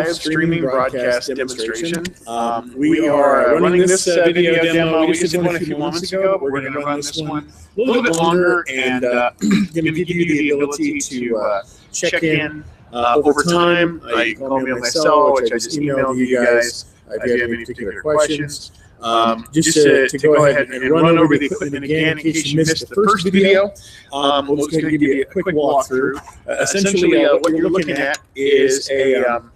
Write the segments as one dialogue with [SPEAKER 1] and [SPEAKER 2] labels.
[SPEAKER 1] live streaming broadcast demonstration. We are running this video demo. We just did one a few moments ago, but we're going to run this one a little bit longer and going to give you the ability to check in over time. You can call me on my cell, which I just emailed you guys if you have any particular questions. Just to go ahead and run over the equipment again in case you missed the first video. We're just going to give you a quick walkthrough. Essentially, what you're looking at is an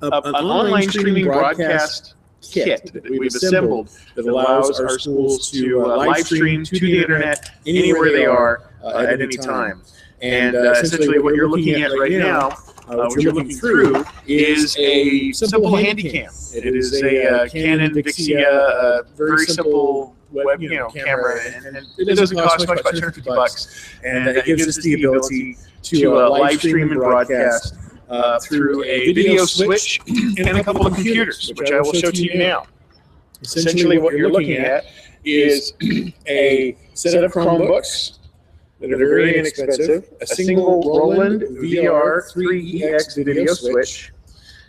[SPEAKER 1] online streaming broadcast kit that we've assembled that allows our schools to live stream to the internet anywhere they are at any time. And essentially, what you're looking at right now, what you're looking through, is a simple handycam. It is a Canon Vixia, very simple web camera, and it doesn't cost much, about $250, and it gives us the ability to live stream and broadcast through a video switch and a couple of computers, which I will show to you now. Essentially, what you're looking at is a set of Chromebooks that are very inexpensive, a single Roland VR3EX video switch.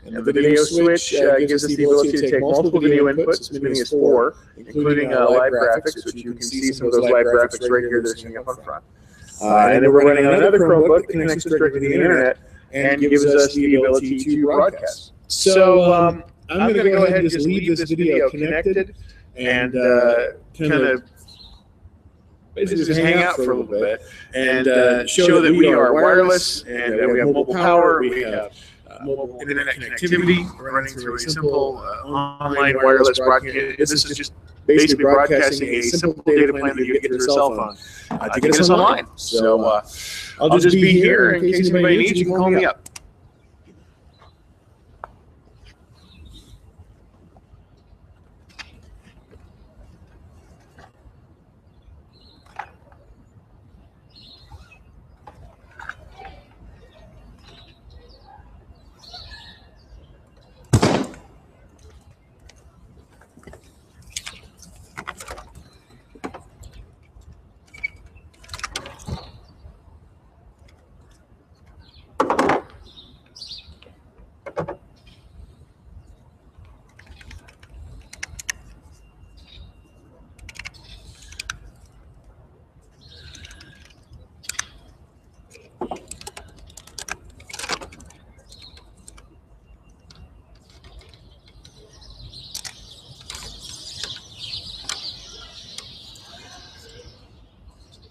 [SPEAKER 1] And the video switch gives us the ability to take multiple video inputs, as many as 4, including live graphics, which you can see some of those live graphics right here that are showing up on front. And then we're running on another Chromebook that connects us directly to the internet and gives us the ability to broadcast. So I'm going to go ahead and just leave this video connected and kind of basically just hang out for a little bit and show that we are wireless and we have mobile power, we have mobile internet connectivity. We're running through a simple online wireless broadcast. This is just basically broadcasting a simple data plan that you get through a cell phone to get us online. So I'll just be here in case anybody needs. You can call me up.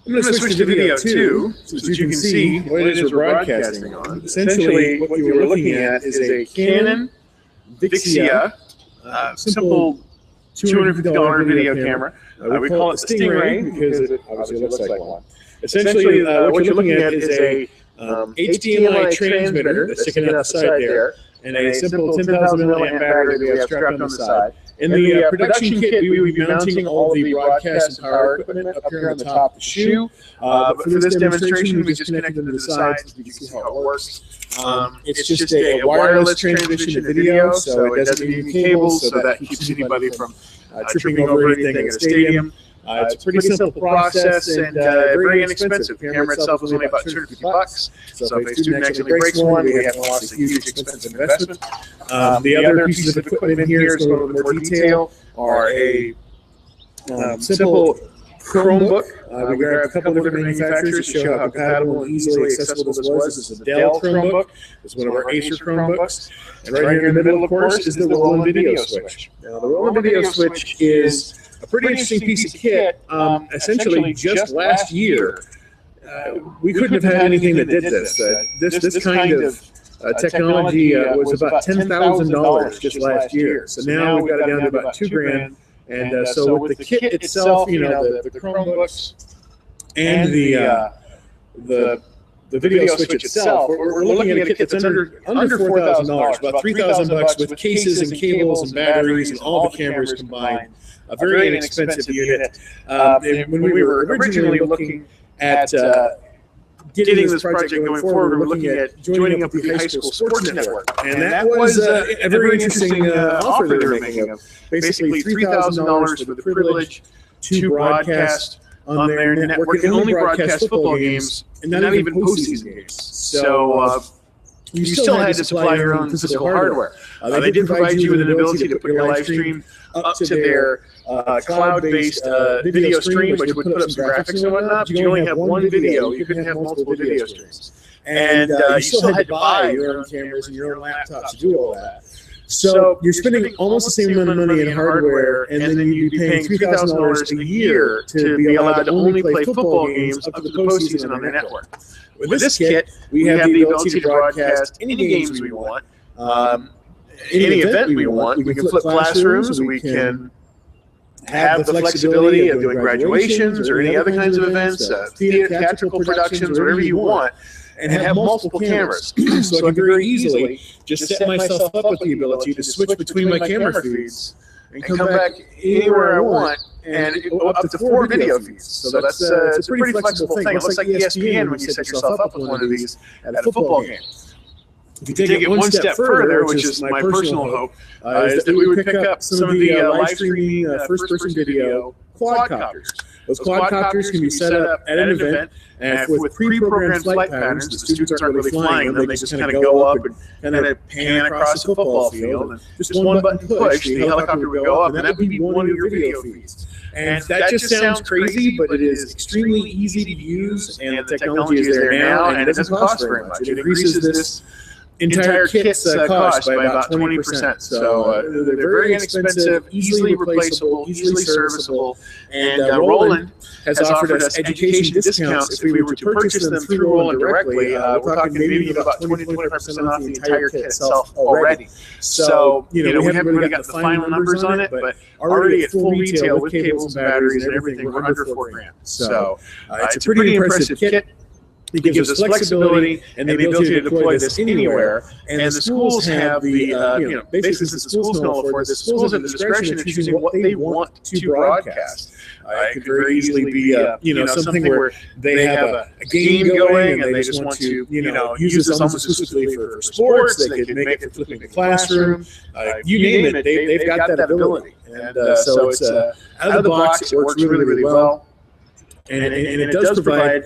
[SPEAKER 1] I'm going to switch to video 2 so that you can see what it is we're broadcasting on. Essentially, what you were looking at is a Canon Vixia, simple $250 video camera. We call it the Stingray because it obviously looks like one. Essentially, what you're looking at is a HDMI transmitter that's sticking out the side there, and a simple 10,000 milliamp battery that we have strapped on the side. In the production kit, we would be mounting all the broadcast and power equipment up here on the top of the shoe. But for this demonstration, we just connected them to the sides so you can see how it works. It's just a wireless transmission of video, so it doesn't need any cables, so that keeps anybody from tripping over anything at a stadium. It's a pretty simple process and very inexpensive. The camera itself is only about $250. So if a student actually breaks one, we haven't lost a huge expensive investment. The other pieces of equipment in here, to go into more detail, are a simple Chromebook. We grabbed a couple of different manufacturers to show how compatible and easily accessible this was. This is a Dell Chromebook. This is one of our Acer Chromebooks. And right here in the middle, of course, is the Roland Video Switch. Now, the Roland Video Switch is a pretty interesting piece of kit. Essentially, just last year, we couldn't have had anything that did this. This kind of technology was about $10,000 just last year. So now we've got it down to about $2,000. And so with the kit itself, you know, the Chromebooks and the video switch itself, we're looking at a kit that's under $4,000, about $3,000 with cases and cables and batteries and all the cameras combined. A very inexpensive unit. When we were originally looking at getting this project going forward, we were looking at joining up with the High School Sports Network. And that was a very interesting offer they were making of basically $3,000 for the privilege to broadcast on their network and only broadcast football games and not even postseason games. So you still had to supply your own physical hardware. They did provide you with an ability to put your live stream up to their cloud-based video stream, which would put up some graphics and whatnot, but you only have one video. You couldn't have multiple video streams. And you still had to buy your own cameras and your own laptops to do all that. So you're spending almost the same amount of money in hardware, and then you'd be paying $3,000 a year to be allowed to only play football games up to the postseason on their network. With this kit, we have the ability to broadcast any games we want, any event we want. We can flip classrooms. We can have the flexibility of doing graduations or any other kinds of events, theatrical productions, whatever you want, and have multiple cameras. So I can very easily just set myself up with the ability to switch between my camera feeds and come back anywhere I want, and up to 4 video feeds. So that's it's a pretty flexible thing. It looks like ESPN when you set yourself up with one of these at a football game. If you take it one step further, which is my personal hope, is that we would pick up some of the live streaming first-person video quadcopters. Those quadcopters can be set up at an event, and with pre-programmed flight patterns, the students aren't really flying them. They just kind of go up and kind of pan across the football field, and just one button push, the helicopter would go up, and that would be one of your video feeds. And that just sounds crazy, but it is extremely easy to use, and the technology is there now, and it doesn't cost very much. It increases this entire kit's cost by about 20%. So they're very inexpensive, easily replaceable, easily serviceable, and Roland has offered us education discounts if we were to purchase them through Roland directly. We're talking maybe about 20–25% off the entire kit itself already. So we haven't really got the final numbers on it, but already at full retail with cables and batteries and everything, we're under $4,000. So it's a pretty impressive kit. It gives us flexibility and the ability to deploy this anywhere. And the schools have the, basically since the schools can all afford this, schools have the discretion of choosing what they want to broadcast. It could very easily be, something where they have a game going and they just want to, use this almost exclusively for sports. They could make it flipping the classroom. You name it, they've got that ability. And so it's out of the box. It works really, really well. And it does provide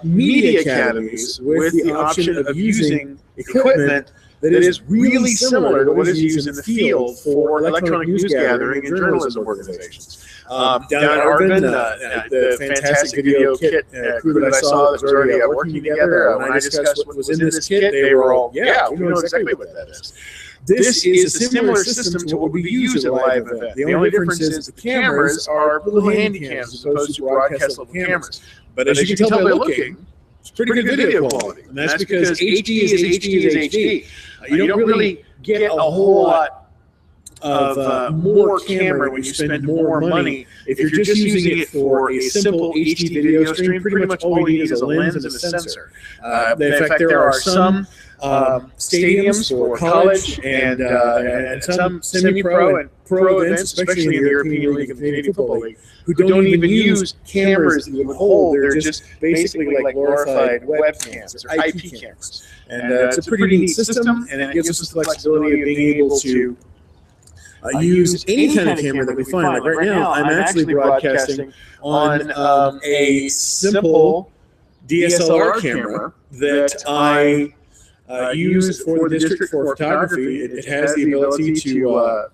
[SPEAKER 1] media academies with the option of using equipment that is really similar to what is used in the field for electronic news gathering and journalism organizations. Down at Arvin, the fantastic video kit crew that I saw that was already working together, when I discussed what was in this kit, they were all, yeah, we know exactly what that is. This is a similar system to what we use at a live event. The only difference is the cameras are little handy cams as opposed to broadcast level cameras. But as you can tell by looking, it's pretty good video quality. And that's because HD is HD is HD. You don't really get a whole lot of more camera when you spend more money. If you're just using it for a simple HD video stream, pretty much all you need is a lens and a sensor. In fact, there are some stadiums for college and some semi-pro and pro events, especially in the European League and Canadian Football League, who don't even use cameras that you would hold. They're just basically like glorified webcams or IP cameras. And it's a pretty neat system, and it gives us the flexibility of being able to use any kind of camera that we find. Like right now, I'm actually broadcasting on a simple DSLR camera that I use for the district for photography. It has the ability to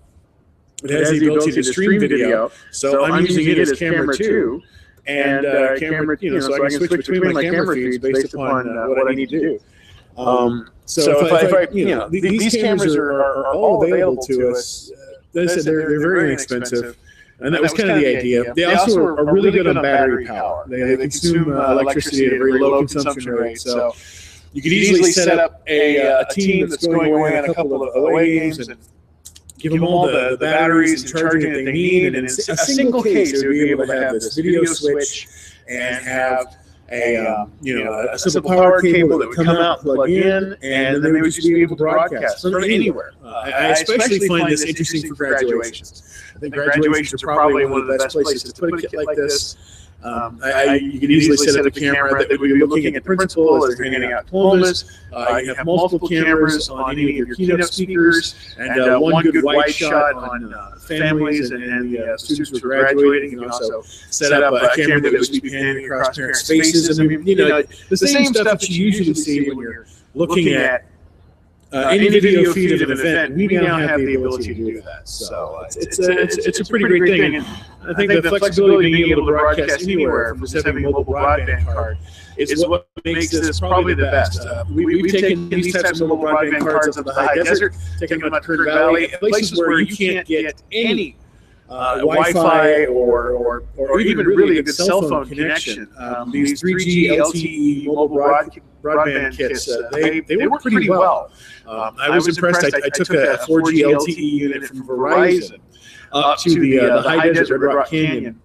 [SPEAKER 1] stream video, so I'm using it as camera 2, and camera, so I can switch between my camera feeds based upon what I need to do. So if I these cameras are all available to us. As I said, they're very inexpensive. And that was kind of the idea. They also are really good on battery power. They consume electricity at a very low consumption rate. So you could easily set up a team that's going away on a couple of away games and give them all the batteries and charging that they need. And in a single case, they would be able to have this video switch and have a simple power cable that would come out, plug in, and then they would just be able to broadcast from anywhere. I especially find this interesting for graduations. I think graduations are probably one of the best places to put a kit like this. You can easily set up a camera that would be looking at the principal as they're handing out diplomas. You have multiple cameras on any of your keynote speakers, and one good wide shot on families and the students who are graduating. You can also set up a camera that would be panning across parent spaces. And the same stuff that you usually see when you're looking at any video feed of an event, we now have the ability to do that. So it's a pretty great thing. And I think the flexibility of being able to broadcast anywhere from just having a mobile broadband card is what makes this probably the best. We've taken these types of mobile broadband cards up to the high desert, taken them out to Kern Valley, places where you can't get any Wi-Fi or even really a good cell phone connection. These 3G LTE mobile broadband kits, they work pretty well. I was impressed. I took a 4G LTE unit from Verizon up to the high desert Red Rock Canyon.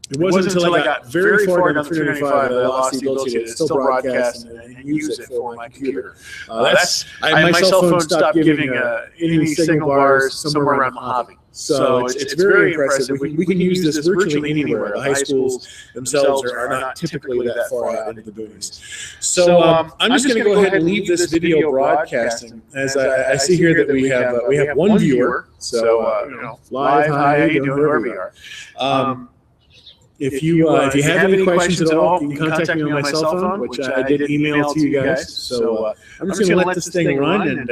[SPEAKER 1] It wasn't until I got very far down the 395 that I lost the ability to still broadcast and use it for my computer. My cell phone stopped giving any signal bars somewhere around Mojave. So it's very impressive. We can use this virtually anywhere. The high schools themselves are not typically that far out into the boonies. So I'm just going to go ahead and leave this video broadcasting, as I see here that we have one viewer. So live, hi, how you doing, wherever you are. If you have any questions at all, you can contact me on my cell phone, which I did email to you guys. So I'm just going to let this thing run, and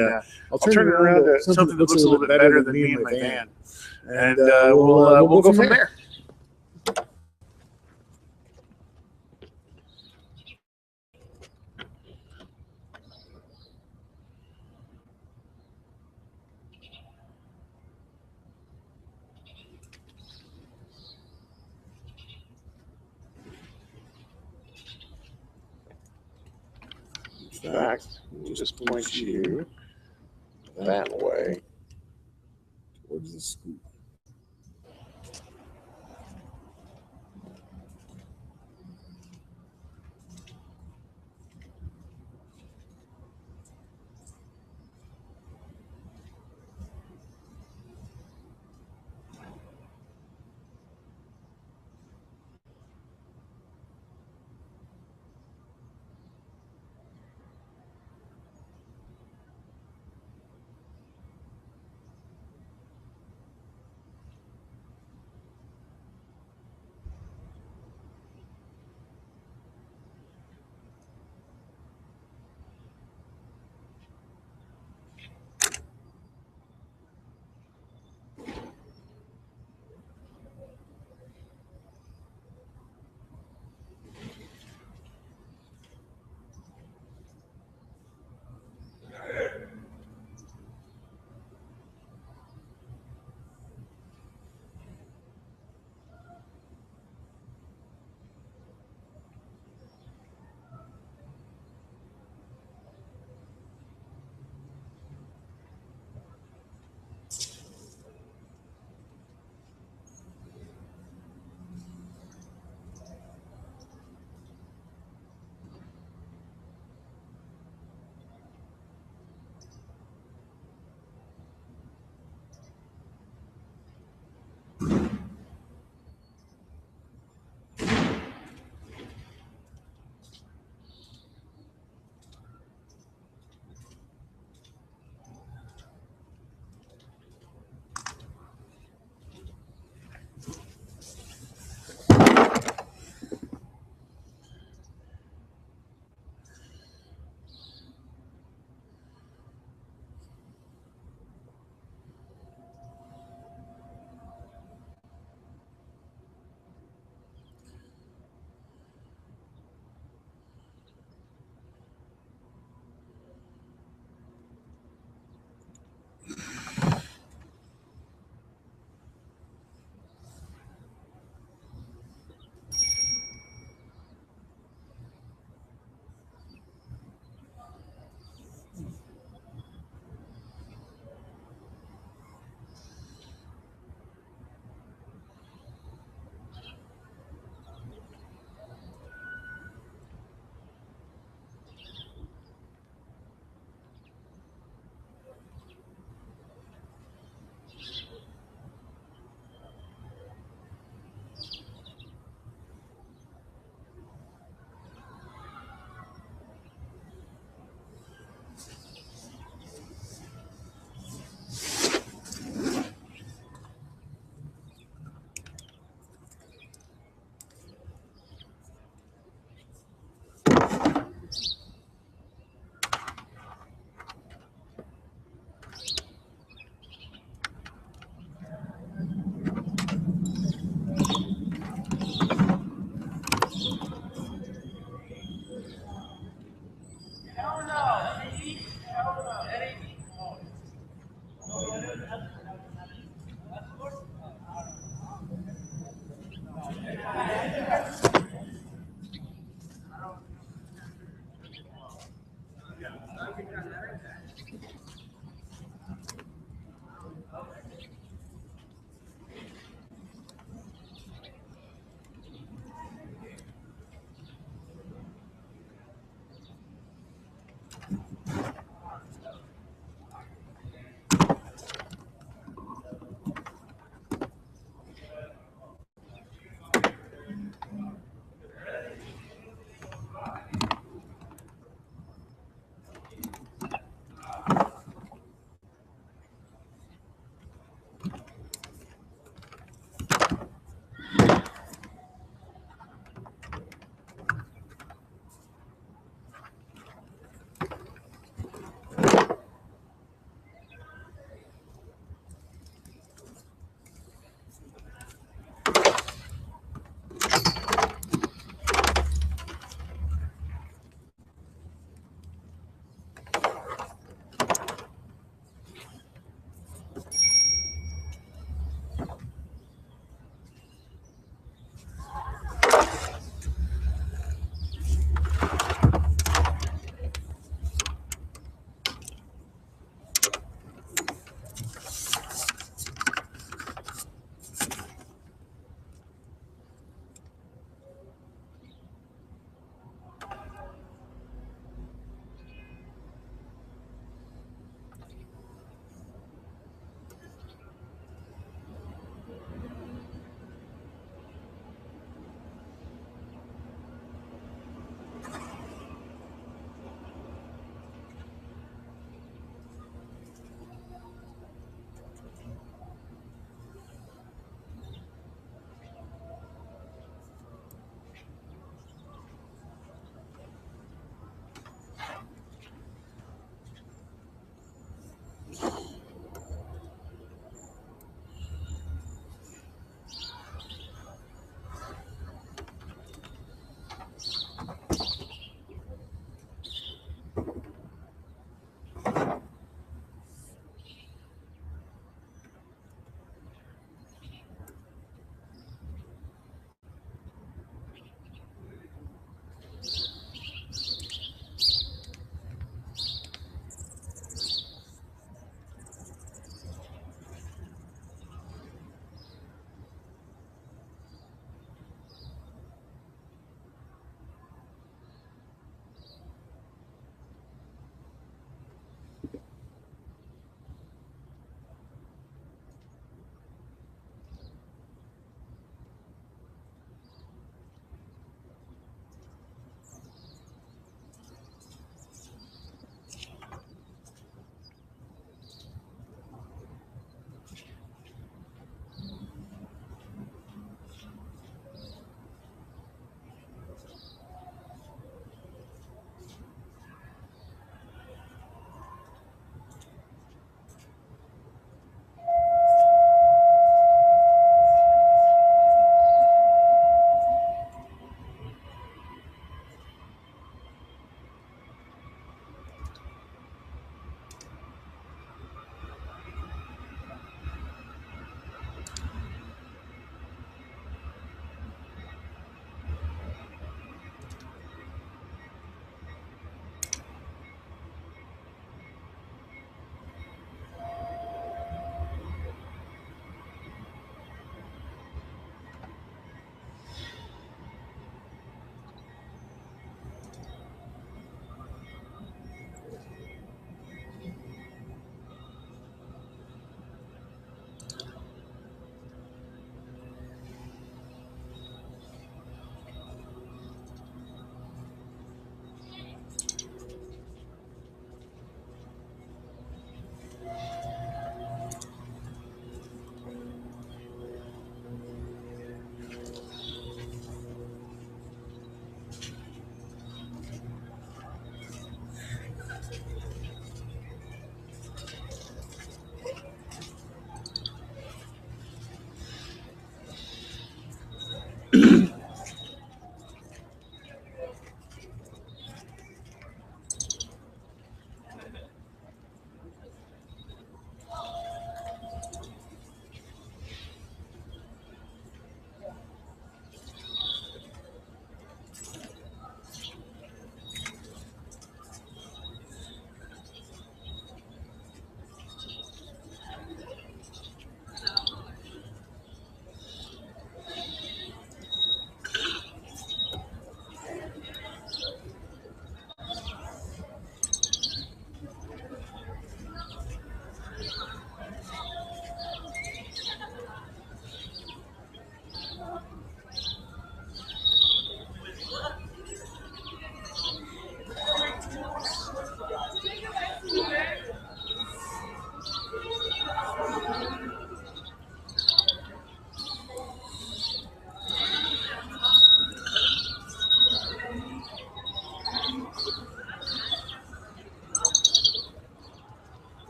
[SPEAKER 1] I'll turn it around to something that looks a little bit better than me and my van. And we'll go from there. In fact, we'll just point you that way towards the school.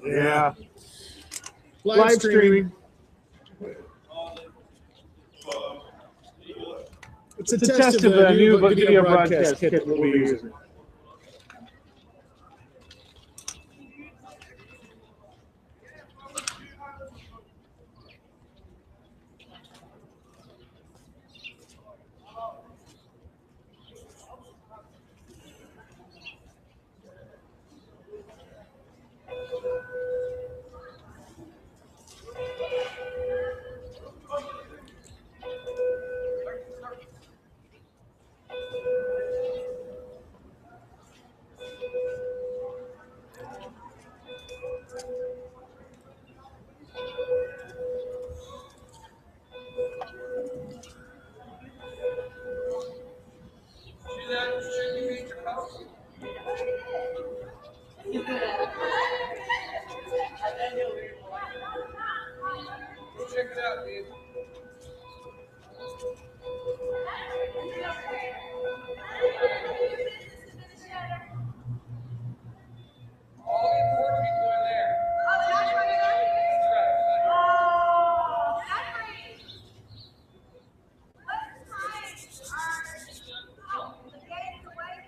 [SPEAKER 1] Yeah. Live streaming. It's a test of the new video broadcast kit that we'll be using.
[SPEAKER 2] Check it out, dude. All the important people in there. That's right.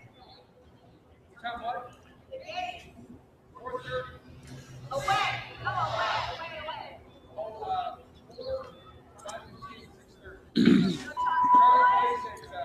[SPEAKER 2] Time what? The gate. 4:30. Away. Come away. Oh, 4, 5, 6:30.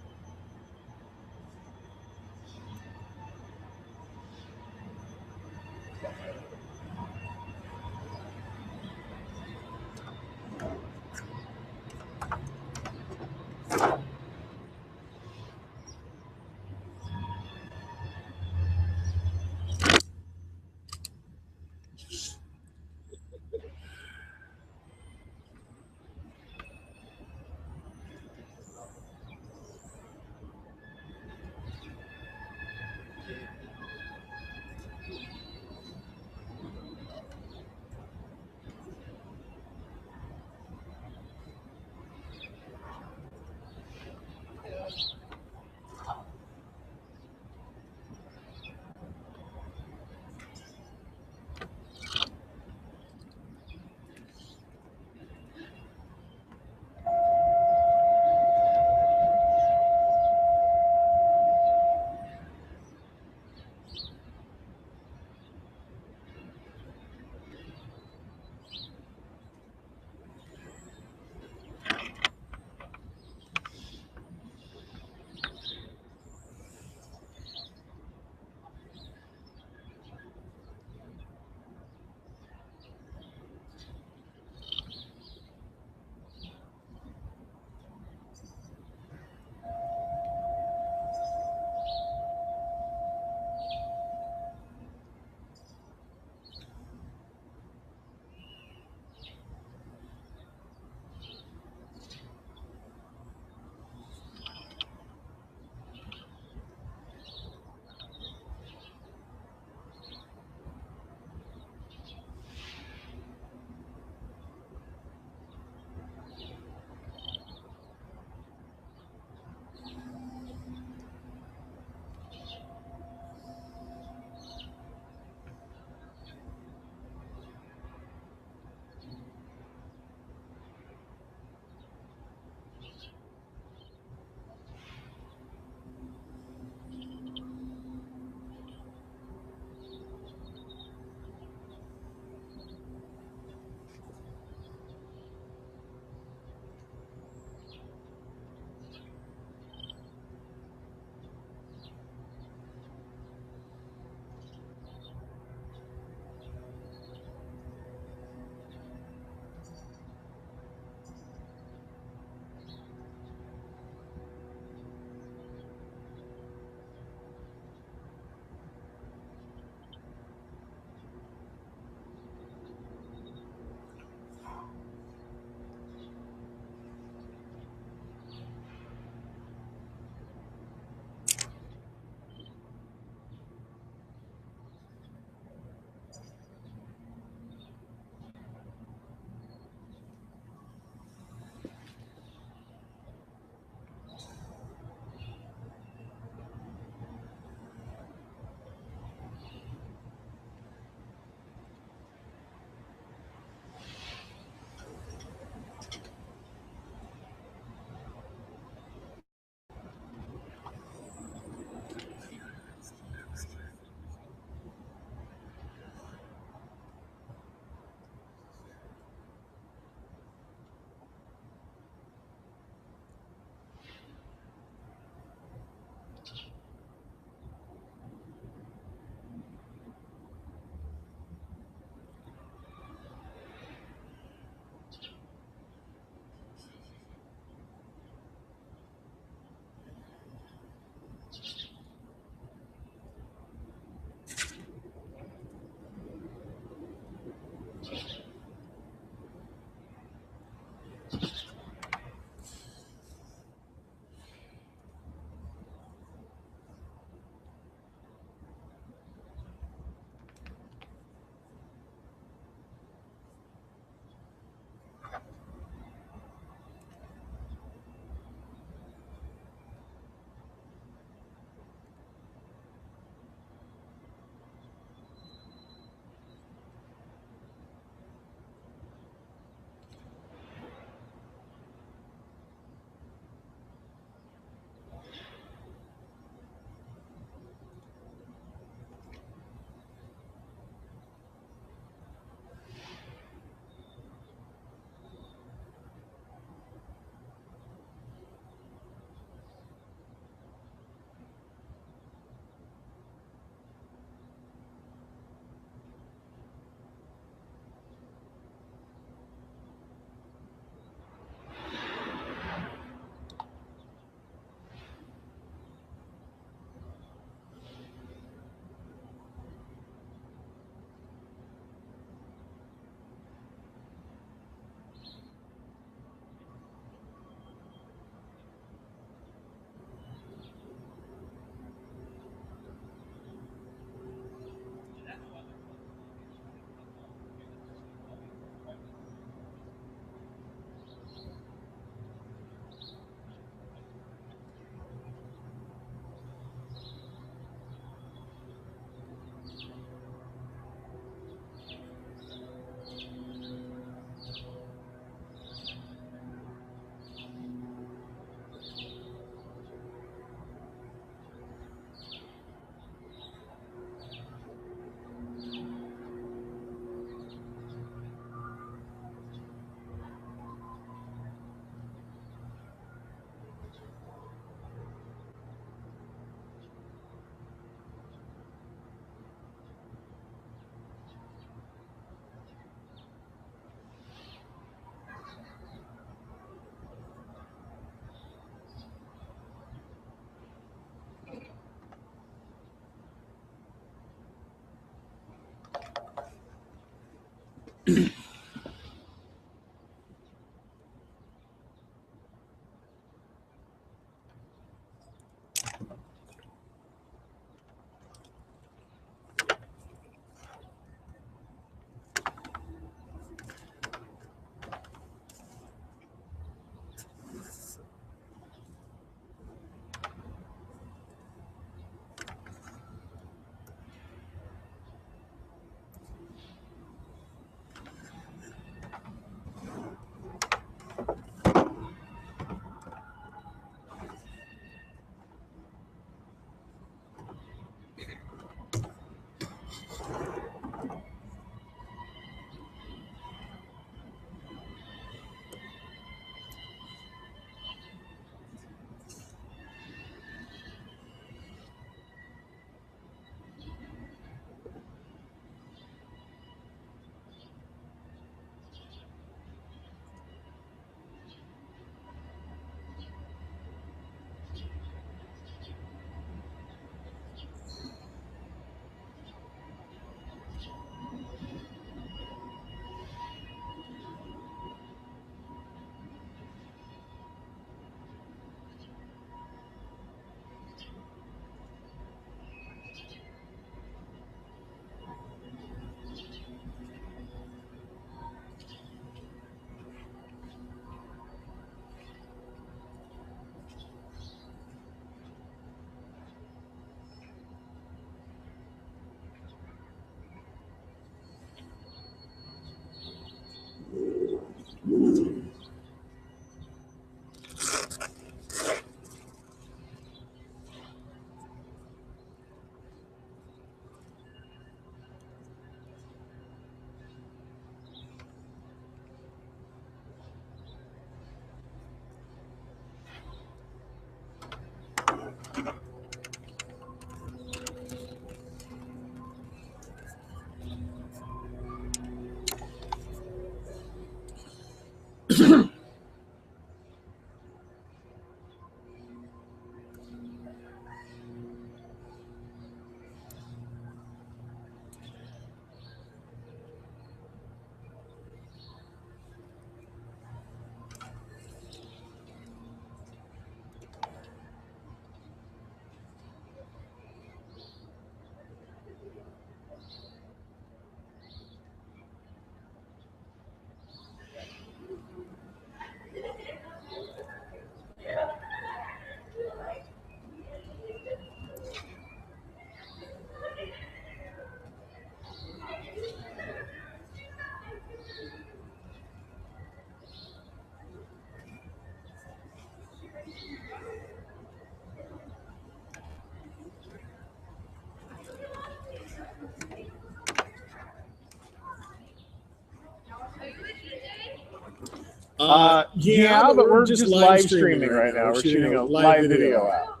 [SPEAKER 1] Yeah, but we're just live streaming right now. We're shooting a live video out.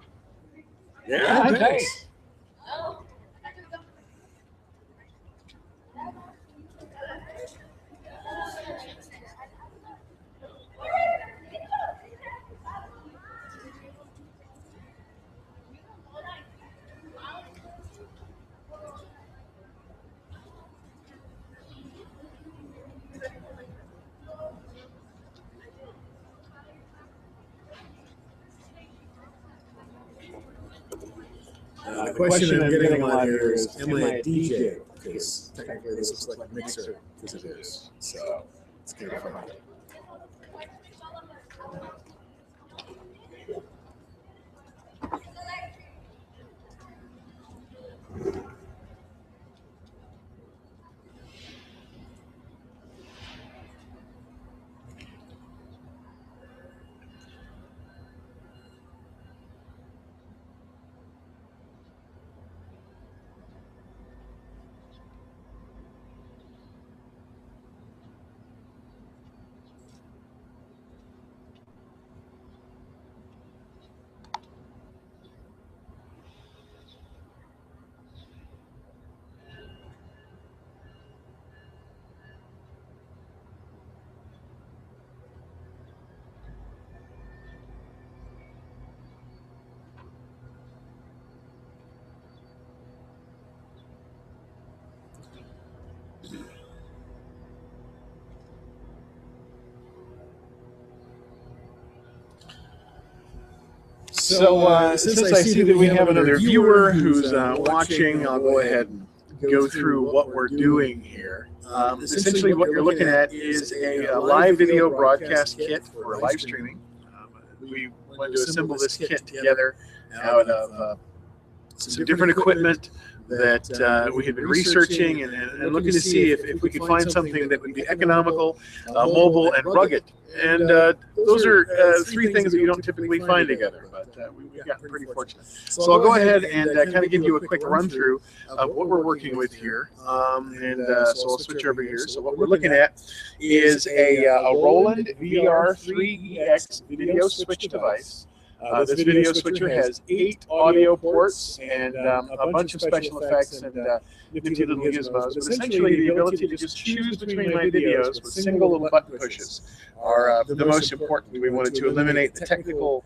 [SPEAKER 1] Yeah, thanks.
[SPEAKER 3] The question I'm getting a lot here is, am I a DJ? Because technically this looks like a mixer, because it is. So it's kind of fun.
[SPEAKER 1] So since I see that we have another viewer who's watching, I'll go ahead and go through what we're doing here. Essentially what you're looking at is a live video broadcast kit for live streaming. We wanted to assemble this kit together out of some different equipment that we had been researching and looking to see if we could find something that would be economical, mobile, and rugged. And those are three things that you don't typically find together, but we've gotten pretty fortunate. So I'll go ahead and kind of give you a quick run through of what we're working with here. So I'll switch over here. So what we're looking at is a Roland VR3EX video switch device. This video switcher has 8 audio ports and a bunch of special effects and nifty little gizmos. But essentially, the ability to just choose between my videos with single little button pushes are the most important. We wanted to eliminate the technical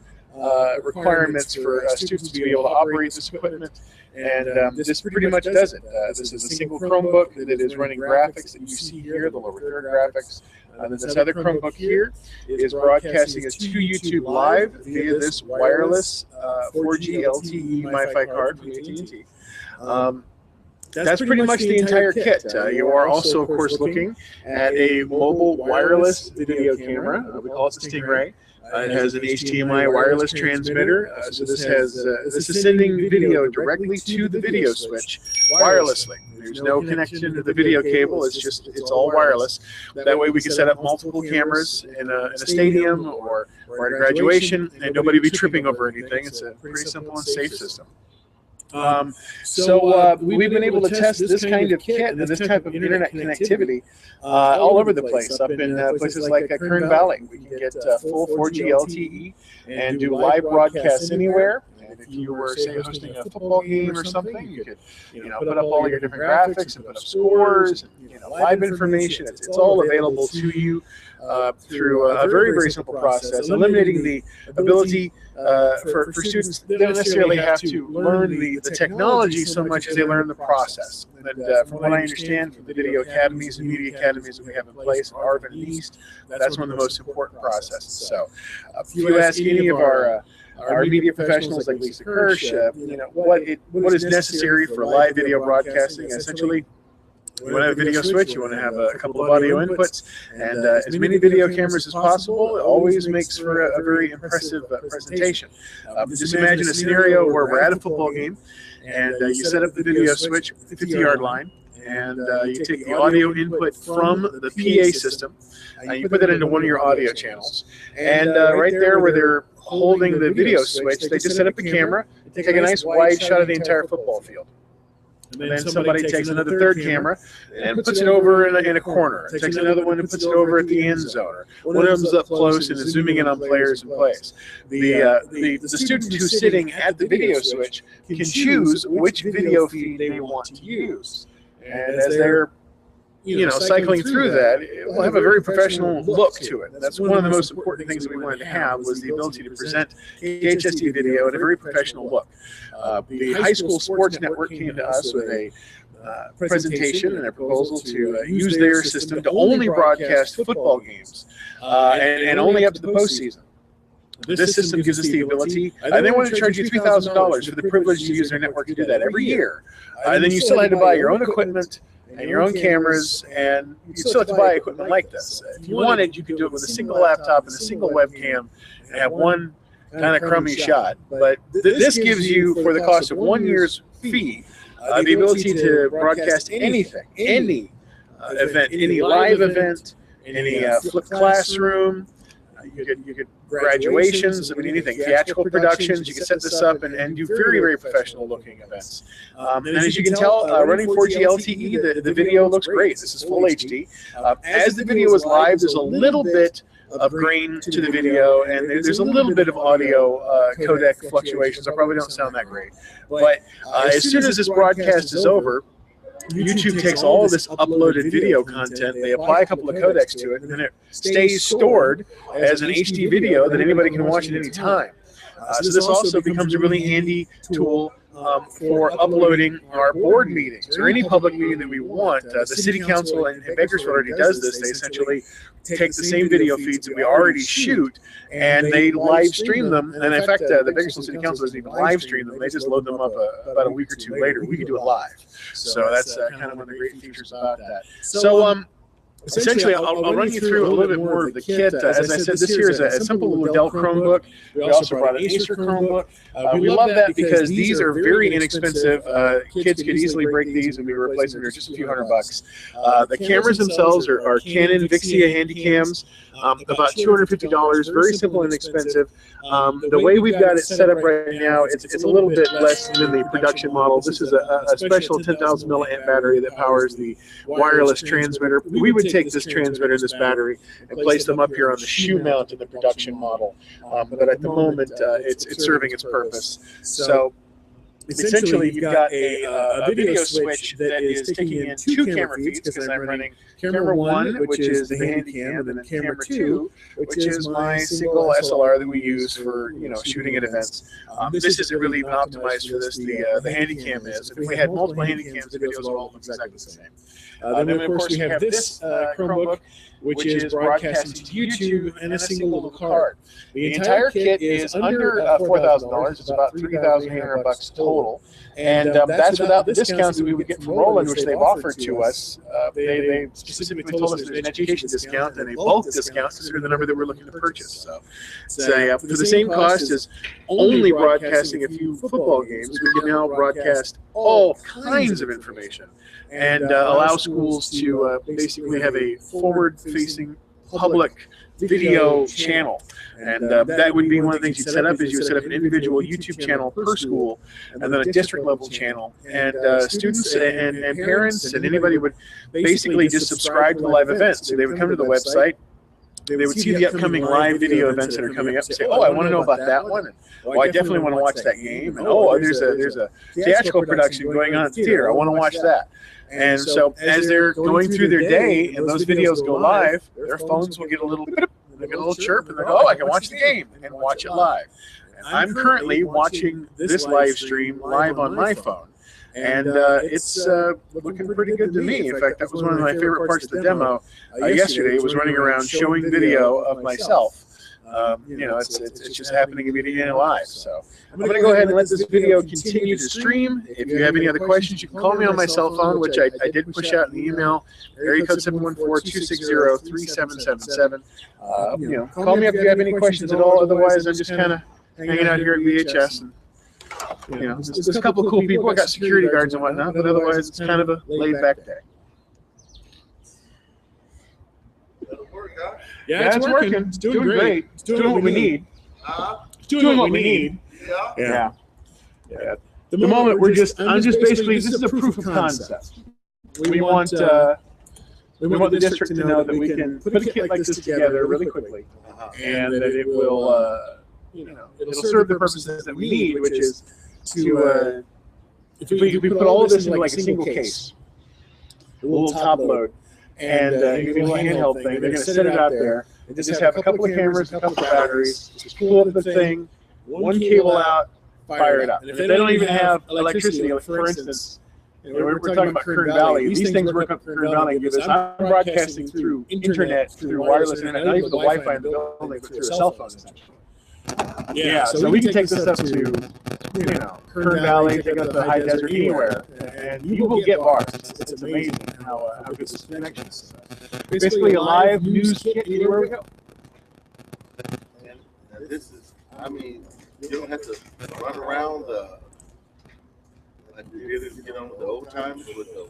[SPEAKER 1] requirements for students to be able to operate this equipment, and this pretty much does it. This is a single Chromebook that is running graphics that you see here, the lower third graphics. And then this other Chromebook here is broadcasting us to YouTube live via this wireless 4G LTE MiFi card from AT&T. that's pretty much the entire kit. You are also, of course, looking at a mobile wireless video camera. We call it the Stingray. It has an HDMI wireless transmitter, so this is sending video directly to the video switch wirelessly. There's no connection to the video cable. It's all wireless. That way we can set up multiple cameras in a stadium or at a graduation, and nobody be tripping over anything. It's a pretty simple and safe system. So we've been able to test this kind of kit and this type of internet connectivity all over the place, up in places like Kern Valley. We can get full 4G LTE and do live broadcasts anywhere. And if you were, say, hosting a football game or something, you could, put up all your different graphics and put up scores, and, live information. It's all available to you through a very, very simple process, eliminating the ability for students. They don't necessarily have to learn the technology so much as they learn the process. And from what I understand from the video academies and media academies that we have in place, Arvin and East, that's one of the most important processes. So if you ask any of our media professionals like Lisa Kirsch, what is necessary for live video broadcasting, essentially, you want to have a video switch, you want to have a couple of audio inputs, and as many video cameras as possible. It always makes for a very impressive presentation. Just imagine a scenario where we're at a football game, and you set up the video switch 50-yard line, and you take the audio input from the PA system, and you put that into one of your audio channels. And right there where they're holding the video switch, they just set up the camera, take a nice wide shot of the entire football field. And then somebody takes another third camera and puts it over in a corner. Takes another one and puts it over at the end zone. Or one of them's up close and is zooming in on players and plays. The student who's sitting at the video switch can choose which video feed they want to use. And as they're cycling through that, it will have a very professional look to it. That's one of the most important things that we wanted to have, was the ability to present KHSD video in a very professional look. The High School Sports Network came to us with a presentation and a proposal to use their system to only broadcast football games and only up to the postseason. This system gives us the ability, and they want to charge you $3,000 for the privilege to use their network to do that every year. And then you still had to buy your own equipment and your own cameras, and you still have to buy equipment like this. If you wanted, you could do it with a single laptop and a single webcam and have one kind of crummy shot. But this gives you, for the cost of 1 year's fee, the ability to broadcast anything, any event, any live event, any flipped classroom. You could graduations, anything, theatrical productions. You can set this up and do very, very professional looking events. And as you can tell, running 4G LTE, the video looks great. This is full HD. As the video is live, there's a little bit of grain to the video, and there's a little bit of audio codec fluctuations. I probably don't sound that great. But as soon as this broadcast is over, YouTube takes all of this uploaded video content, they apply a couple of codecs to it, and then it stays stored as an HD video that anybody can watch at any time. So this also becomes a really handy tool for uploading our board meetings or any public meeting that we want. The City Council in Bakersfield already does this. They essentially take the same video feeds that we already shoot and they live stream them. And in fact, the Bakersfield City Council doesn't even live stream them. They just load them up about a week or two later. We can do it live. So that's kind of one of the great features about that. So essentially, I'll run you through a little bit more of the kit. As I said, this here is a simple little Dell Chromebook. We also brought an Acer Chromebook. We love that because these are very inexpensive. Kids could easily break these and we replace them for just a few $100. The cameras themselves are Canon Vixia Handycams, about $250. Very simple and inexpensive. The way we've got it set up right now, it's a little bit less than the production model. This is a special 10,000 milliamp battery that powers the wireless transmitter. We would take this transmitter, this battery, and place them up here on the shoe mount in the production model. But at the moment, it's serving its purpose. So essentially, you've got a video switch that is taking in two camera feeds, because I'm running camera 1, which is the Handycam, and then camera 2, which is my single SLR that we use for shooting at events. This isn't really even optimized for this. The Handycam is. If we had multiple Handycams, the videos would all look exactly the same.
[SPEAKER 3] Then, of course, we have this Chromebook, which is broadcasting to YouTube, and a single little card.
[SPEAKER 1] The entire kit is under $4,000. It's about $3,800 total. And that's without the discounts that we would get from Roland, which they've offered to us. They specifically told us there's an education discount and a bulk discount to the number that we're looking to purchase. So, for the same cost as only broadcasting a few football games, we can now broadcast all kinds of information and allow schools to basically have a forward-facing public video channel. And that would be one of the things you'd set up is you would set up an individual YouTube channel per school and then a district level channel. And students and parents and anybody would basically just subscribe to the live events. So they would come to the website, they would see the upcoming live video events that are coming up and say, oh, I want to know about that one. And, oh, I definitely want to watch that game. And oh, there's a theatrical production going on at the theater. I want to watch that. And so as they're going through their day and those videos go live, their phones will get a little bit, they get a little chirp, and they go, oh, I can watch the game and watch it live. And I'm currently watching this live stream live on my phone. And it's looking pretty good to me. In fact, that was one of my favorite parts of the demo yesterday. It was running around showing video of myself. You know, it's just happening immediately live. So I'm going to go ahead and let this video continue to stream. If you have any other questions, you can call me on my cell phone, which I did push out in the email, area code 714-260-3777. You know, call me up if you have any questions at all. Otherwise, I'm just kind of hanging out here at VHS. And, you know, there's a couple of cool people. I got security guards and whatnot, but otherwise, it's kind of a laid-back day. Yeah, it's working. It's doing great. It's doing what we need. It's doing what we need. Yeah. The moment I'm just basically, this is a proof of concept. We want the district to know that we can put a kit like this together really quickly, and that it will, you know, it'll serve the purposes that we need, which is to, if we put all of this into like a single case, a little top load. And you can do a handheld thing. They're going to set it out there and just have a couple of cameras, a couple of batteries, just pull up the thing, one cable out, fire it up. And if they don't even have electricity, like for instance, you know, we're talking about Kern Valley. These things work up Kern Valley and give us, I'm broadcasting through internet, through wireless internet, not even the Wi-Fi in the building, but through a cell phone essentially. Yeah, so we can take this up to, you know, Kern Valley, take it up to the high desert, anywhere, and you will get bars. It's amazing how good this connection is. Basically, a live news kit anywhere we go.
[SPEAKER 4] And this is, I mean, you don't have to run around like we did, you know, the old times with the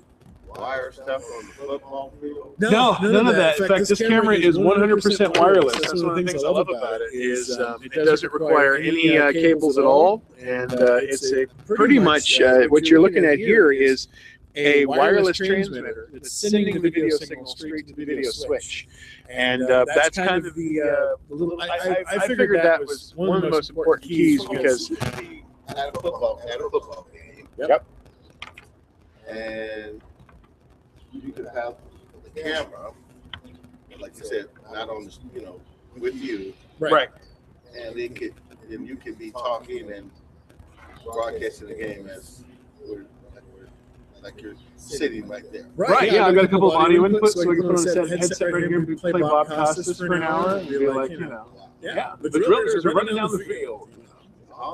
[SPEAKER 4] wire stuff on the football field.
[SPEAKER 1] No, none of that. In fact, this camera is 100% wireless. That's one of the things I love about it is it doesn't require any cables at all, and it's a pretty much what you're looking at here is a wireless transmitter that's sending the video signal straight to the video switch. And that's kind of the little. I figured that was one of the most important keys because
[SPEAKER 4] at a football game.
[SPEAKER 1] Yep.
[SPEAKER 4] And you could have the camera, like you said, not on the, you know, with you,
[SPEAKER 1] right?
[SPEAKER 4] And then you could be talking and broadcasting the game as like you're sitting right there.
[SPEAKER 1] Right. Yeah, I've got a couple of audio inputs, so I can put on a headset right here and play Bob Costas for an hour and be like, you know, the drillers are running down the field.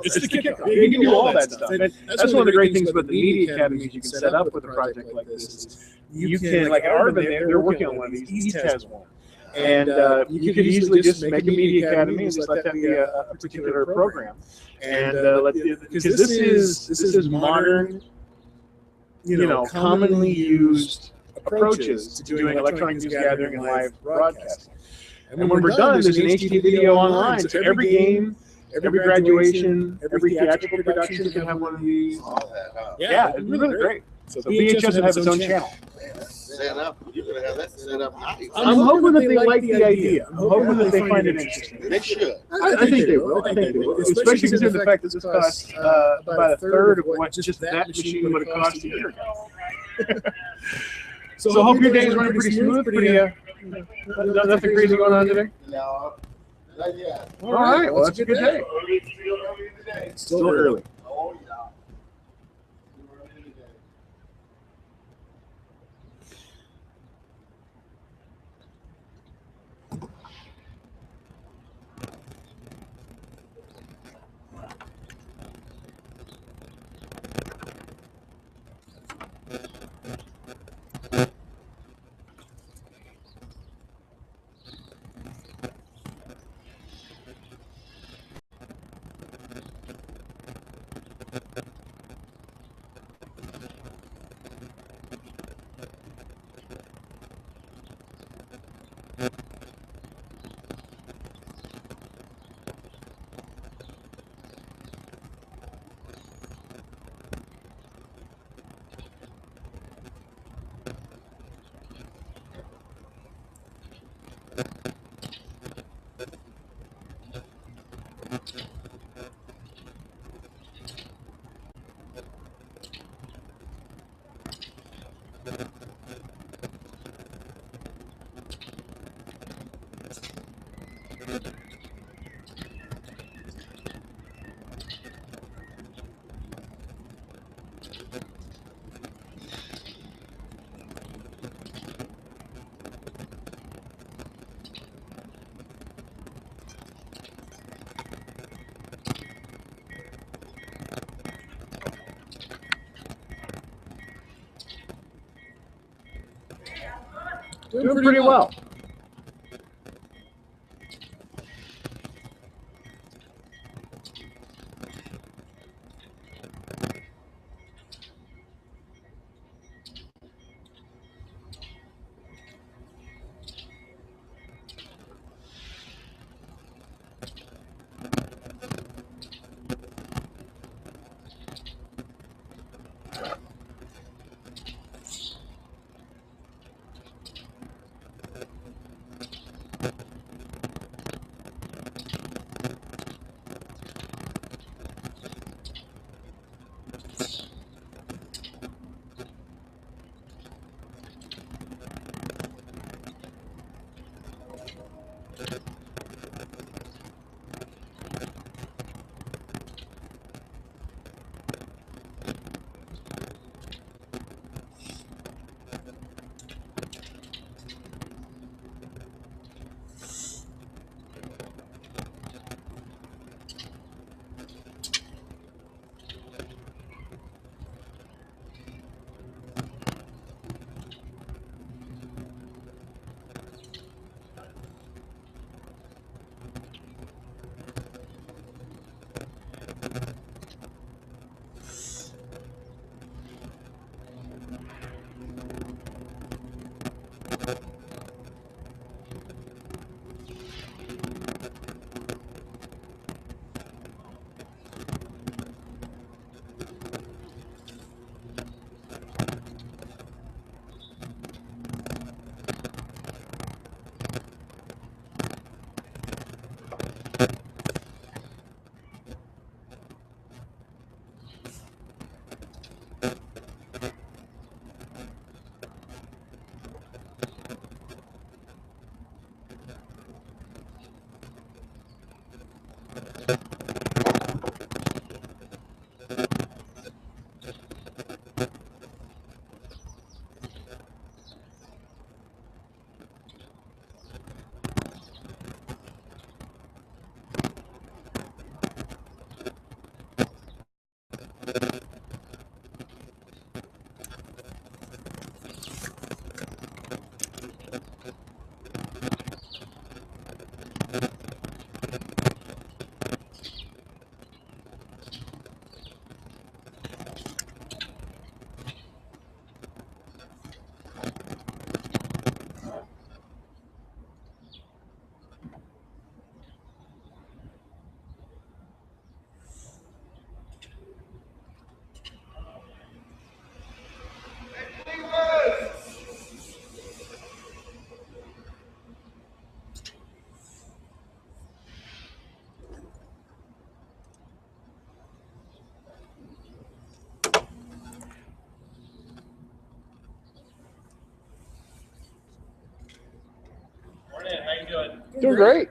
[SPEAKER 1] It's the kickoff. You can do all that stuff. And that's one of the great things about the media academies you can set up with a project like this. Is you can, like at Arvin, they're working on one of these. East has one. And you could easily just make a media academy and just let that be a particular program. And because this is modern, you know, commonly used approaches to doing electronic news gathering and live broadcasting. And when we're done, there's an HD video online. So every game, every graduation, every theatrical production can have one of these. Yeah, it's really great. So VHS will have its own channel.
[SPEAKER 4] Set up. You're gonna have that set up.
[SPEAKER 1] I'm hoping that they like the idea. I'm hoping that they find it interesting.
[SPEAKER 4] They should.
[SPEAKER 1] I think they will. I think they will. Especially considering the fact that this costs about a third of what just that machine would have cost a year ago. So I hope your day is running pretty smooth. Nothing crazy going on today?
[SPEAKER 4] No. Not yet.
[SPEAKER 1] All right. Well, that's a good day. It's still early.
[SPEAKER 4] Oh, yeah.
[SPEAKER 1] Doing pretty well.
[SPEAKER 2] Morning, how you doing?
[SPEAKER 1] Doing great.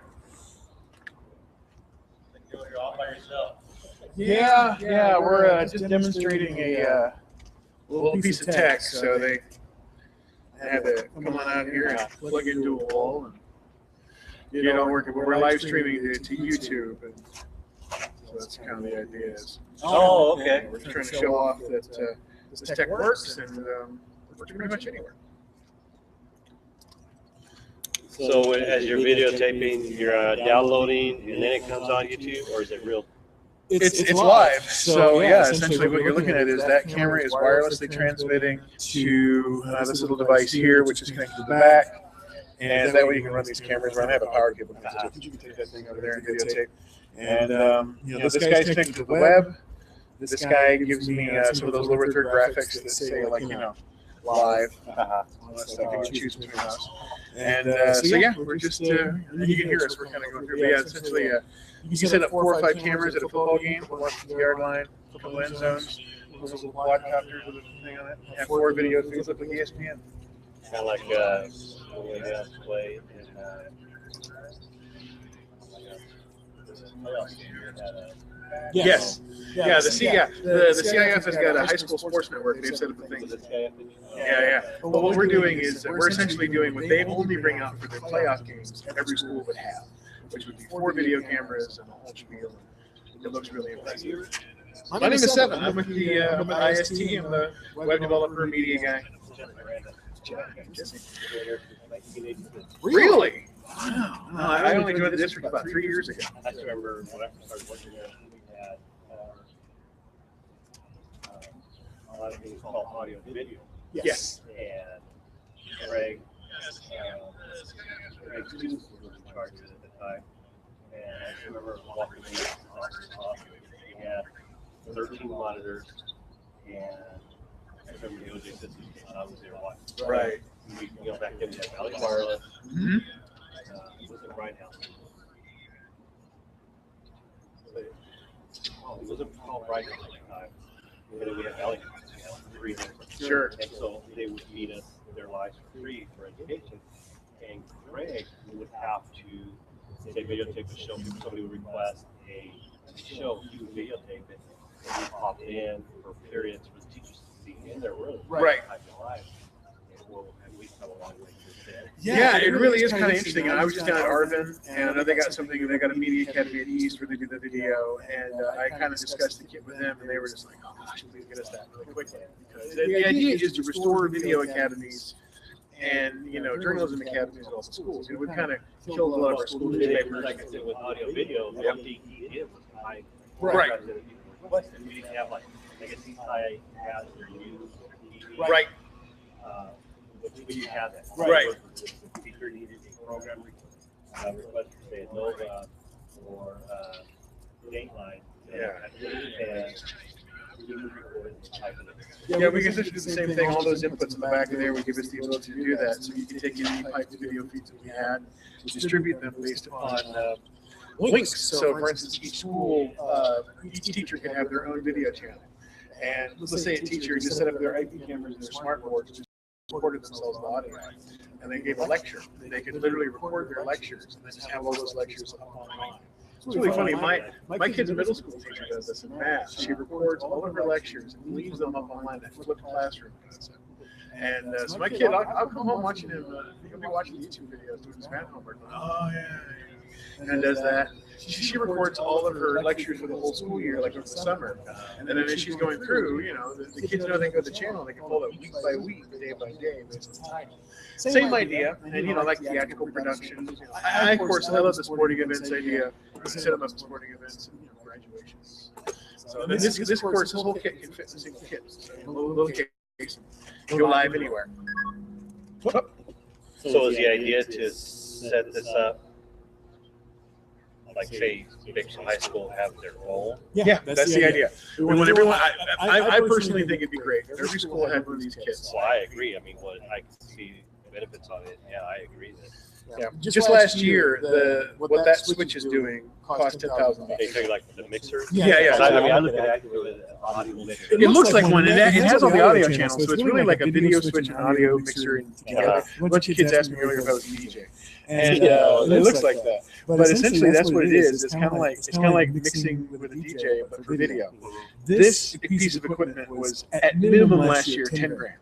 [SPEAKER 2] You're all by yourself.
[SPEAKER 1] Yeah, we're just demonstrating a little piece of tech, so they had to come on out here and plug into a wall and get all working. We're live streaming it to YouTube, and so that's kind of the idea. Is
[SPEAKER 2] Oh, okay.
[SPEAKER 1] we're trying to show off that this tech works and works pretty much anywhere.
[SPEAKER 5] So as you're videotaping, you're downloading and then it comes on YouTube, or is it real?
[SPEAKER 1] It's live. So yeah, essentially what you're looking at is that camera is wirelessly transmitting to this little device here, which is connected to the back. And that way you can run these cameras around. I have a power cable connected. You can take that thing over there and videotape. And this guy's connected to the web. This guy gives me some of those lower third graphics that say like live. So I can choose between those. And so yeah, we're just you can hear us. We're kind of going through. But yeah, essentially you set up 4 or 5 cameras at a football game, one from the yard line, a couple end zones, those little quadcopters with a thing on it, and 4 video feeds up like ESPN.
[SPEAKER 5] Kind of like when we play in
[SPEAKER 1] Yes. Yeah, the CIF has got a high school sports network. They've set up a thing. Yeah. But what we're doing is we're essentially doing what they only bring out for their playoff games that every school would have, which would be 4 video cameras and a whole spiel. It looks really impressive. My name is Seven. I'm with the IST. I'm the web developer media guy. Really? Wow. No, I only joined the district about 3 years ago.
[SPEAKER 5] I remember when I started working there, we had a lot of things called audio and video.
[SPEAKER 1] Yes.
[SPEAKER 5] And Greg Stevens was in charge of it at the time. And I just remember walking in the office. We had 13 monitors, and I remember the OJ system. I was there watching.
[SPEAKER 1] Right.
[SPEAKER 5] We back then we had Valley Wireless.
[SPEAKER 1] Mm-hmm.
[SPEAKER 5] It was in Ryan House. It wasn't called Ryan House at the time. And then we had Valley House, 3
[SPEAKER 1] Sure.
[SPEAKER 5] And so they would feed us their lives for free for education. And Greg would have to say videotape a show. If somebody would request a show, he would videotape it. And he'd pop it in for periods for the teachers to see in their room.
[SPEAKER 1] Right.
[SPEAKER 5] And we come a long way to this.
[SPEAKER 1] Yeah, it really is kind of interesting. And I was just down at Arvin, and I know they got something. They got a media academy at East where they do the video, and I kind of discussed the kit with them, and they were just like, "Oh gosh, please get us that really quickly." Because the idea is to restore video academies and journalism academies at all the schools. It would kind of kill a lot of our school newspapers.
[SPEAKER 5] Like I said, with audio video, the one thing he did was high.
[SPEAKER 1] Right.
[SPEAKER 5] We didn't have like legacy high has or use or
[SPEAKER 1] Right.
[SPEAKER 5] But we had that.
[SPEAKER 1] Right.
[SPEAKER 5] The teacher needed a program request for say Nova or Dateline. And we would record and type it.
[SPEAKER 1] Yeah, we can essentially do the same thing. All those inputs in the back of there would give us the ability to do that. So you can take any pipe video feeds that we had, distribute them based upon links. So, for instance, each school, each teacher can have their own video channel. And let's say a teacher just set up their IP cameras and their smart boards, just recorded themselves with audio, and they gave a lecture. They could literally record their lectures and then just have all those lectures up online. It's really funny. My kid's middle school teacher does this in math. She records all of her lectures and leaves them up online. That flipped classroom concept. And so my kid, I'll come home watching him. He'll be watching YouTube videos doing his math homework. Oh yeah. And does that. She records all of her lectures for the whole school year, like in the summer. And then as she's going through, the kids know they go to the channel, they can pull it week by week, day by day, based on time. Same idea, and like theatrical productions. I of course, I love the sporting events idea. We set them up as sporting events and graduations. So this course, this whole kit can fit in a single kit. So little case, go live anywhere.
[SPEAKER 5] So is the idea to set this up? Like say, Bixby High School have their own.
[SPEAKER 1] Yeah, that's the idea. We want everyone. I personally think it'd be great if every school had one of these kits.
[SPEAKER 5] Well, I agree. I mean, I can see the benefits of it. Yeah, I agree that.
[SPEAKER 1] Yeah. Just last year, what that switch is doing cost $10,000.
[SPEAKER 5] They tell you like the mixer.
[SPEAKER 1] Yeah.
[SPEAKER 5] I mean, I look at it with an audio mixer.
[SPEAKER 1] It looks like one, and it has all the audio channels, so it's really like a video switch and audio mixer together. A bunch of kids asked me earlier if I was a DJ, and it looks like that. But essentially, that's what it is. It's kind of like mixing with a DJ, but for video. This piece of equipment was at minimum last year $10,000.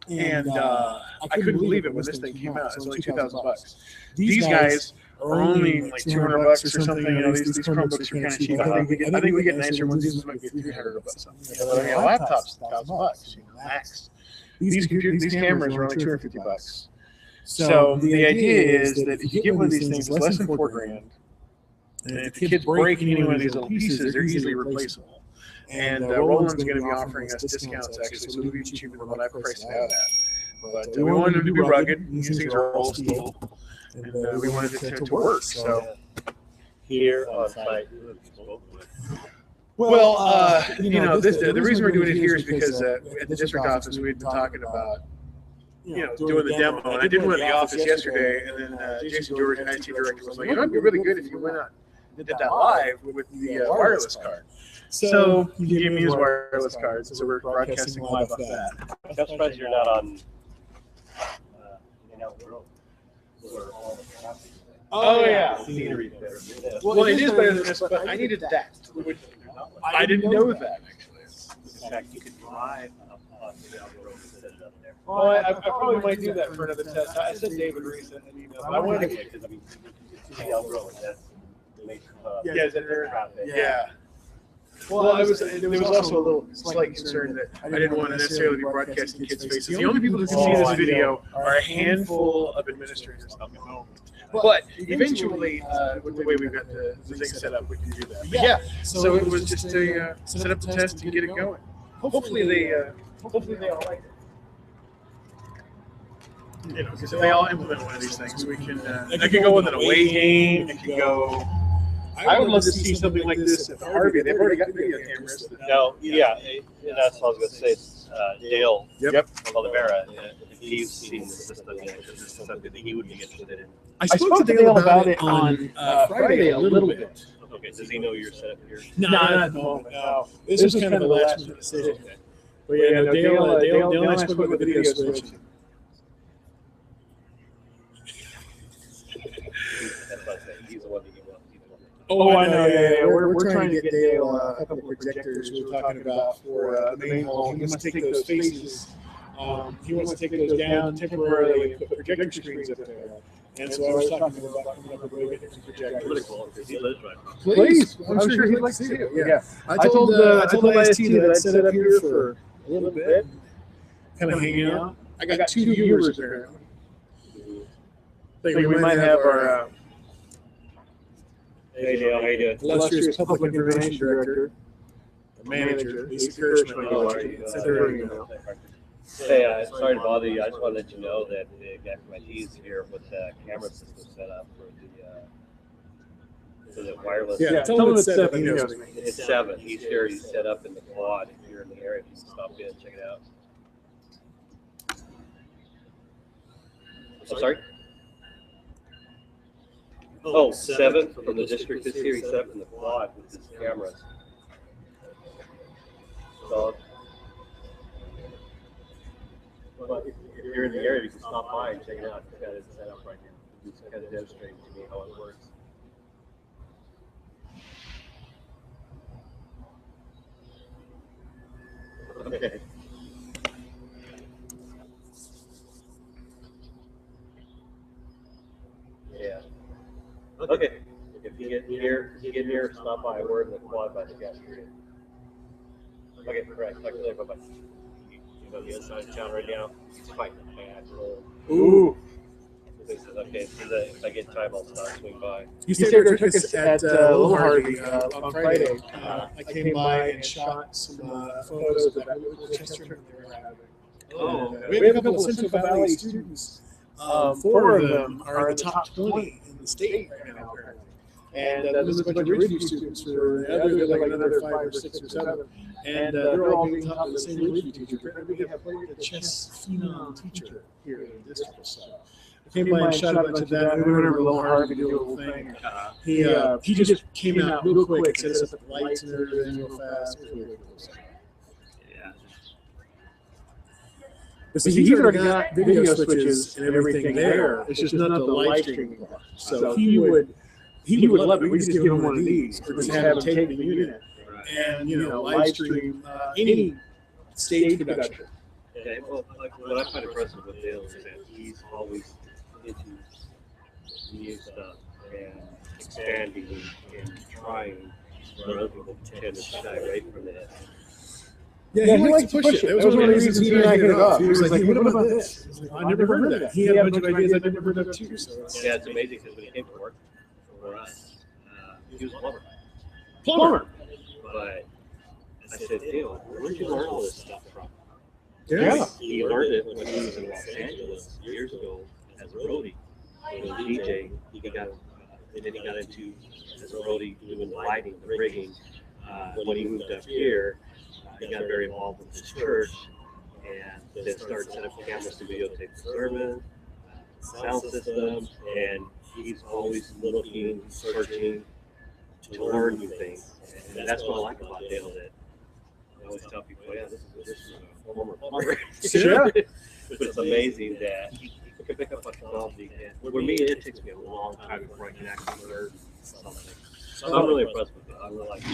[SPEAKER 1] And I couldn't believe it when this thing came out. It's only $2,000. These guys are only like $200 or something. These Chromebooks are kind of cheap. I think we get nicer ones. These might be $300 or something. Laptops, $1,000 max. These cameras are only $250. So the idea is that if you get one of these things, it's less than $4,000. And if the kids break any one of these little pieces, they're easily replaceable. And Roland's going to be offering us discounts, actually, so it'll be cheaper than what I priced it out at. But we wanted them to be rugged. These things are old steel. And we wanted it to work. So
[SPEAKER 5] Here on site.
[SPEAKER 1] Well, the reason we're doing it here is because at the district office we had been talking about, doing the demo. And I did one at the office yesterday, and then Jason George, IT director, was like, it'd be really good if you went out and did that live with the wireless card. So he gave me his wireless card, so we're broadcasting live off that.
[SPEAKER 5] I'm surprised you're not on. Where all the traffic is.
[SPEAKER 1] Oh, yeah.
[SPEAKER 5] Scenery better.
[SPEAKER 1] Well, it is better than this, but I needed that. I didn't know that, actually.
[SPEAKER 5] In fact, you could drive up on the road and set it up there.
[SPEAKER 1] Well, I probably might do that for another test. I sent David Reese an email, but I wanted to.
[SPEAKER 5] Because I mean, CL Road, that's the major hub.
[SPEAKER 1] Yeah, is it there?
[SPEAKER 5] Traffic.
[SPEAKER 1] Yeah. Well, there was also a little slight concern that I didn't want to necessarily be broadcasting kids' faces. The only people who can see this video are a handful of administrators at the moment. But eventually, with the way we've got the thing set up, we can do that. But yeah, so it was just to set up the test and get it going. Hopefully they all like it. Because if they all implement one of these things, we can. It could go with an away game. It could go. I would love to see something like this at the Harvey. They've already got video cameras.
[SPEAKER 5] No, yeah, and that's what I was going to say. It's, Dale Oliveira, if he's seen the system, it's something that he would be interested in.
[SPEAKER 1] I spoke to Dale about it on Friday a little bit.
[SPEAKER 5] Okay, does he know your setup here?
[SPEAKER 1] No, not at the moment. No. This was kind of a last minute decision. But yeah, no, Dale and I spoke about the video switch.
[SPEAKER 5] He's the one that you want.
[SPEAKER 1] Oh, I know. Yeah. We're trying to get Dale a couple of projectors we were talking about for the main hall. He wants to take those faces. He wants to take those down temporarily and put projector screens up there. And so I was talking to him about coming up with a way to get some projectors.
[SPEAKER 5] Really cool, because he lives right now.
[SPEAKER 1] Please, I'm sure he'd like to see it. Yeah. I told IST that I'd set up here for a little bit, kind of hanging out. I got 2 viewers there. I think we might have our
[SPEAKER 5] Hey Dale, how you doing?
[SPEAKER 1] illustrious public information director, or manager, Lisa Kirschman.
[SPEAKER 5] Hey, sorry to bother you. I just want to let you know that the guy from IT is here with the camera system set up for the wireless.
[SPEAKER 1] Yeah, tell him it's 7. He knows me.
[SPEAKER 5] It's 7. He's here. He's set up in the quad. If you're in the area, you can stop in and check it out. I'm sorry? Oh, 7 from the district is here. He's set up in the quad with his cameras. So, but if you're in the area, you can stop by and check it out. He's got it set up right now. He's kind of demonstrating to me how it works. Okay. Yeah. Okay. If you get near, stop by. We're in the quad by the gas station. Okay, correct. Talk to you later. Bye-bye. You know the other side of town right now? It's quite a bad road.
[SPEAKER 1] Ooh.
[SPEAKER 5] This is okay. So that if I get time, I'll start swing by.
[SPEAKER 1] He stayed there, took us at Little Harvey on Friday. I came by and shot some photos of that little Chester trip they were having.
[SPEAKER 5] Oh,
[SPEAKER 1] We have a couple of Central Valley students. 4 of them are in the top 20 in the state right now, apparently. And there's a bunch of Ridgeview students for like another 5 or 6 or 7. And they're all being taught by the same Ridgeview teacher. Apparently we have like a chess phenom teacher here in the district. So I came by and shot a bunch of that. We went over to Little Harvey to do a little thing. He just came out real quick, set us up with lights and everything real fast. It was really cool. So.
[SPEAKER 5] yeah.
[SPEAKER 1] But see, he's already got video switches and everything there. It's just not the live streaming part. So he would love it. We could just give him one of these, or just have him take the unit and live stream any stage production.
[SPEAKER 5] Okay, well, like what I find impressive with Dale is that he's always into new stuff and expanding and trying, where other people tend to shy away from that.
[SPEAKER 1] Yeah, he likes to push it. That was one of the reasons he and I hit it off. He was like, hey, what about this? I was like, I never heard of that. He had a bunch of ideas I'd never heard of too. So
[SPEAKER 5] Yeah, it's amazing because when he came to work for us, He was a plumber. But I said, Dale, where'd you learn all this stuff from?
[SPEAKER 3] Yeah.
[SPEAKER 5] He learned it when he was in Los Angeles years ago as a roadie. He was a DJ. And then he got into as a roadie doing the lighting, the rigging. When he moved up here, he got very involved with his church and then started setting up cameras to videotape the sermon, sound systems, and he's always looking, searching to learn new things. And that's what I like about Dale, that I always tell people, yeah, this is a former plumber.
[SPEAKER 3] Sure.
[SPEAKER 5] But it's amazing that he can pick up a technology. And for me, it takes me a long time before I can actually learn something. So I'm really impressed with it. I really like it.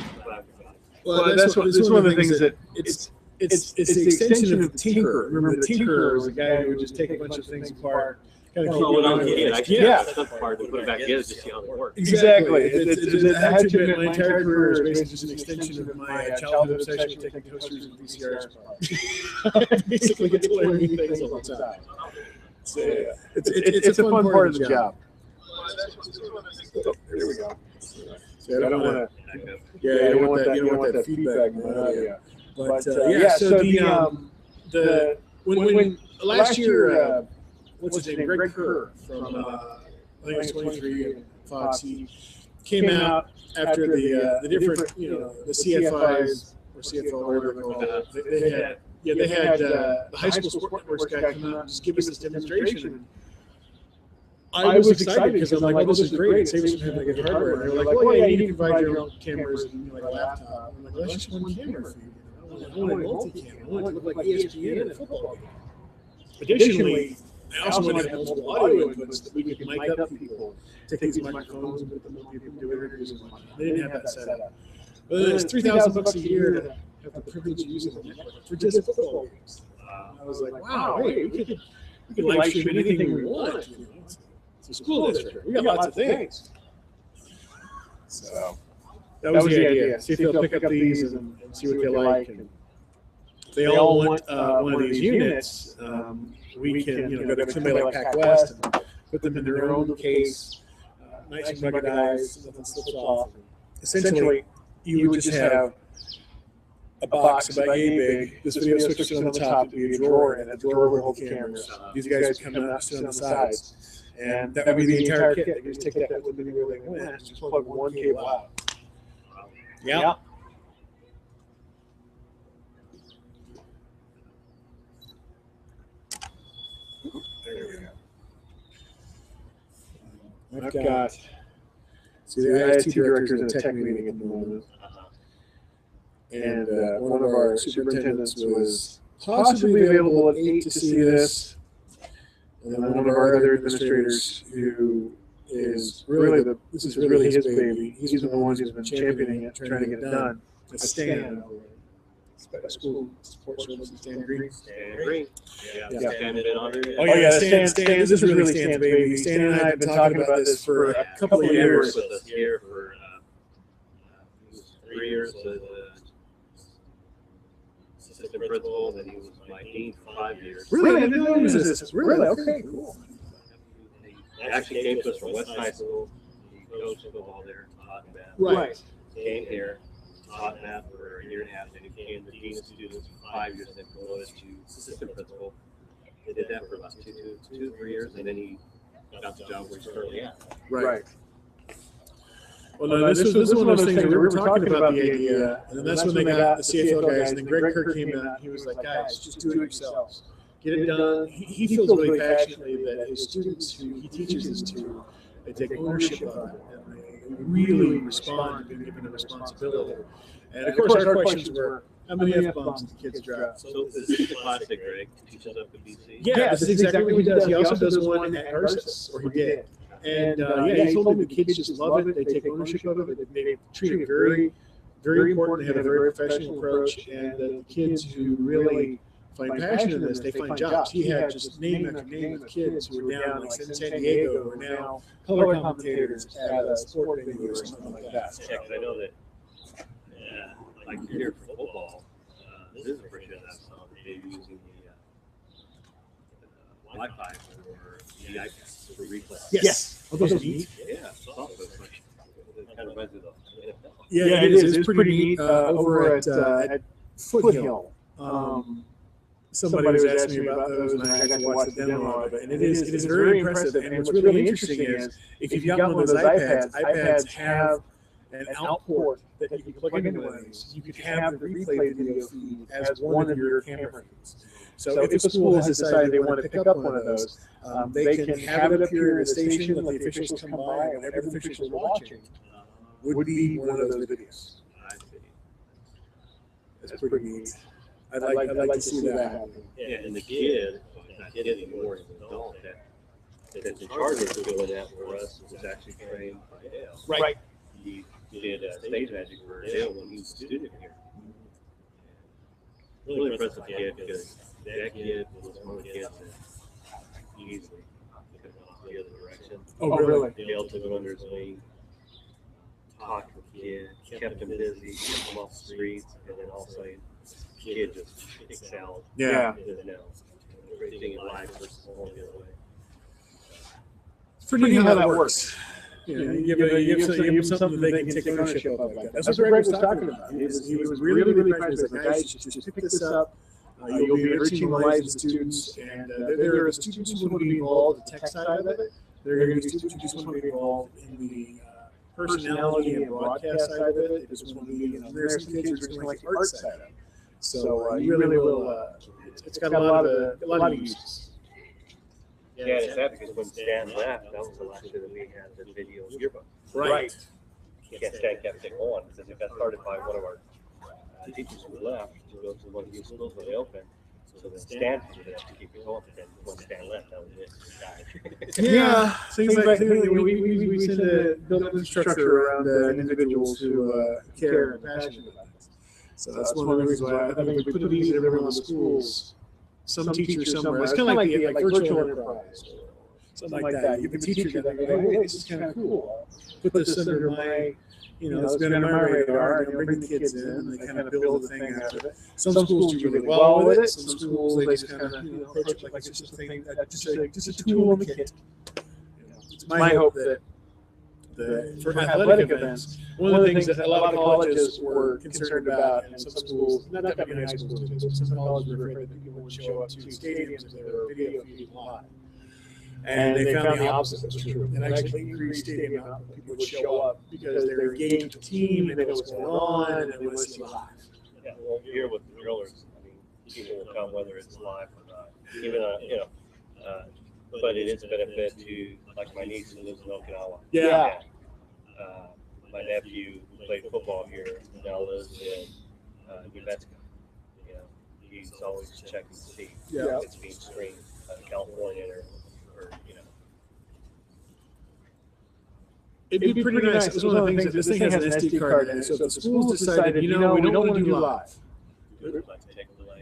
[SPEAKER 3] Well, that's one of the things that it's the extension of the tinkerer. Remember, the tinkerer was a guy who would just take a bunch of things apart, kind of keep
[SPEAKER 5] When I was a
[SPEAKER 3] it
[SPEAKER 5] kid, I
[SPEAKER 3] yeah.
[SPEAKER 5] stuff part and put it back together to see how they work.
[SPEAKER 3] Exactly. I have to admit, my entire career is basically just an extension of my childhood obsession with taking toasters and VCRs apart. I basically get to learn new things all the time. So, yeah. It's a fun part of the job. Oh, there we go. So I don't want to. Yeah, you don't want that feedback. But yeah, so the when last year, what's his name, Greg Kerr from I think it was 23 and Fox, he came out after the different the CFIs or CFL whatever they're called. They had the high school sport networks guy come out and just give us this demonstration. I was excited because I'm like, well, this is great. It saves us from having to get hardware. And they were like, well, yeah, you can provide your own cameras and like a laptop. I'm like, well, that's just one camera for you. I want a multi-cam. I want it to look like ESPN and a football game. Additionally, I also wanted to have multiple audio inputs that we could mic up people, take these microphones and put them on people, do interviews and whatnot. They didn't have that set up. But it was $3,000 a year to have the privilege of using the network for just football games. I was like, wow, hey, we could live stream anything we want. It's a school district. We got lots of things. So that was the idea. See if they'll pick up these and see what they like. And if they all want one of these units, we can go to somebody like Pac West and put them in their own case, nice and ruggedized, nothing slips off. Essentially, you would just have a box about yay big. This video switch on the top would be a drawer, and that drawer would hold the cameras. These guys would come out, sit on the sides. And that would be the entire kit. They just take that with them anywhere they went and just plug one cable out. Yeah. There we go. I've got, see, the IST director's in a tech meeting at the moment. And one of our superintendents was possibly available at 8 to see this. And then one of our other administrators who is really this is really his baby. He's the one who's been championing it, trying to get it done. It's Stan, school support services, Stan Green.
[SPEAKER 5] Stan Green. Yeah. Stan been on there.
[SPEAKER 3] Oh yeah, Stan. This is really Stan's baby. Stan and I have been talking about this for a couple of years.
[SPEAKER 5] With us here for 3 years as assistant principal, and he was my dean for 5 years.
[SPEAKER 3] Really? I didn't know he was this. Really? Okay, cool.
[SPEAKER 5] He actually came to us from West High School. He coached football there, taught math.
[SPEAKER 3] Right.
[SPEAKER 5] Came here, taught math for a year and a half, then he became the dean of students for 5 years, then promoted to assistant principal. He did that for about 2, 3 years, and then he got the job where he's currently at.
[SPEAKER 3] Right. Well, no, this was one of those things that we were talking about the idea, and then that's when they got the CFL guys, and then Greg Kerr came out, and he was like, guys, just do it yourselves. Get it done. He feels really passionately that his students who he teaches this to, they take ownership of it, and they really respond to being given a responsibility. And of course, our questions were, how many F-bombs did the kids drop?
[SPEAKER 5] So is this the classic, Greg, teaches up at BC?
[SPEAKER 3] Yeah, this is exactly what he does. He also does one at Ursus, or he did. And yeah, he told me the kids just love it. They take ownership of it. They treat it very, very important. They have a very professional approach. And the kids who really find passion in this, they find jobs. He had just name after name of kids who were down like in San Diego, who are now color commentators at a sport venue or something like that.
[SPEAKER 5] Yeah, because I know that, like here for football, this is a pretty good stuff. Maybe using the Wi-Fi or the iPads for replay.
[SPEAKER 3] Yes. Oh, those are neat.
[SPEAKER 5] Yeah, software. kind of reminds me of the NFL.
[SPEAKER 3] Yeah, it is. It's pretty neat. Over at Foothill, somebody was asking me about those, and I got to watch the demo of it. And it is very impressive. And what's really interesting is if you've got one of those iPads have an out port that you can plug into one of these. You could have the replay video feed as one of your camera feeds. So if a school has decided they want to pick up one of those, they can have it up here at a station, let the officials come by, and whatever the officials are watching would be one of those videos. That's pretty neat. I'd like to see that happen.
[SPEAKER 5] Yeah, and the kid, not kid anymore, is an adult that's in charge of doing that for us was actually trained by Dale.
[SPEAKER 3] Right.
[SPEAKER 5] He did stage magic for Dale when he was a student here. Really impressive kid because that kid was one of the kids that easily took off the other direction.
[SPEAKER 3] Oh, really?
[SPEAKER 5] Dale took him under his wing, talked with the kid, kept him busy, kept him off the streets, and then all of a sudden, the kid just excelled.
[SPEAKER 3] Yeah.
[SPEAKER 5] Now, everything in life versus all the other way.
[SPEAKER 3] It's pretty neat how that works. You give something that they can take ownership of. Like that. That's what Greg was talking about. He was really proud. He's like, guys, just pick this up. You'll be enriching the lives of the students. And there are students who want to be involved in the tech side of it. There are going to be students who just want to be involved in the personality and broadcast side of it. They just want to be, there are some kids who are just like the art side of it. So you really will, it's got a lot of uses.
[SPEAKER 5] Yeah, it's sad because when Stan left, that was the last year that we had the video yearbook.
[SPEAKER 3] Right.
[SPEAKER 5] Yeah, Stan kept it going because it got started by one of our teachers who left to go to one of these schools when they opened. So then Stan did it to keep it going. But then when Stan left, that was it. It died.
[SPEAKER 3] Yeah, things like we tend to build up structure around individuals who care and passionate about it. So that's one of the reasons why I think we put these in every one of the schools. Some teacher somewhere. It's kind of like the virtual enterprise, or something like that. You have a teacher that go, hey, this is kind of cool. Put this under my, it's been on my radar, and bring the kids in, and they kind of build the thing out of it. Some schools do really well with it. Some schools they just kind of approach it like it's just a thing, just a tool in the kit. It's my hope that for athletic events, one of the things that a lot of colleges were concerned about, and some schools, not that many high schools, but some colleges were afraid that people would show up to stadiums if they were video feeding live. And they found the opposite was true. And actually increased stadium amount of people would show up because they were engaged with the team and they know what's going on and they want to see live.
[SPEAKER 5] Yeah, well, here with the drillers, I mean, people will come whether it's live or not. Even, but it is a benefit to, like my niece who lives in Okinawa.
[SPEAKER 3] Yeah.
[SPEAKER 5] My nephew who played football here now lives in New Mexico. He's always checking to see if it's being streamed in California or.
[SPEAKER 3] It'd be pretty nice. It's one of the things that this thing has an SD card in it. So if the schools decided, we don't want to do live.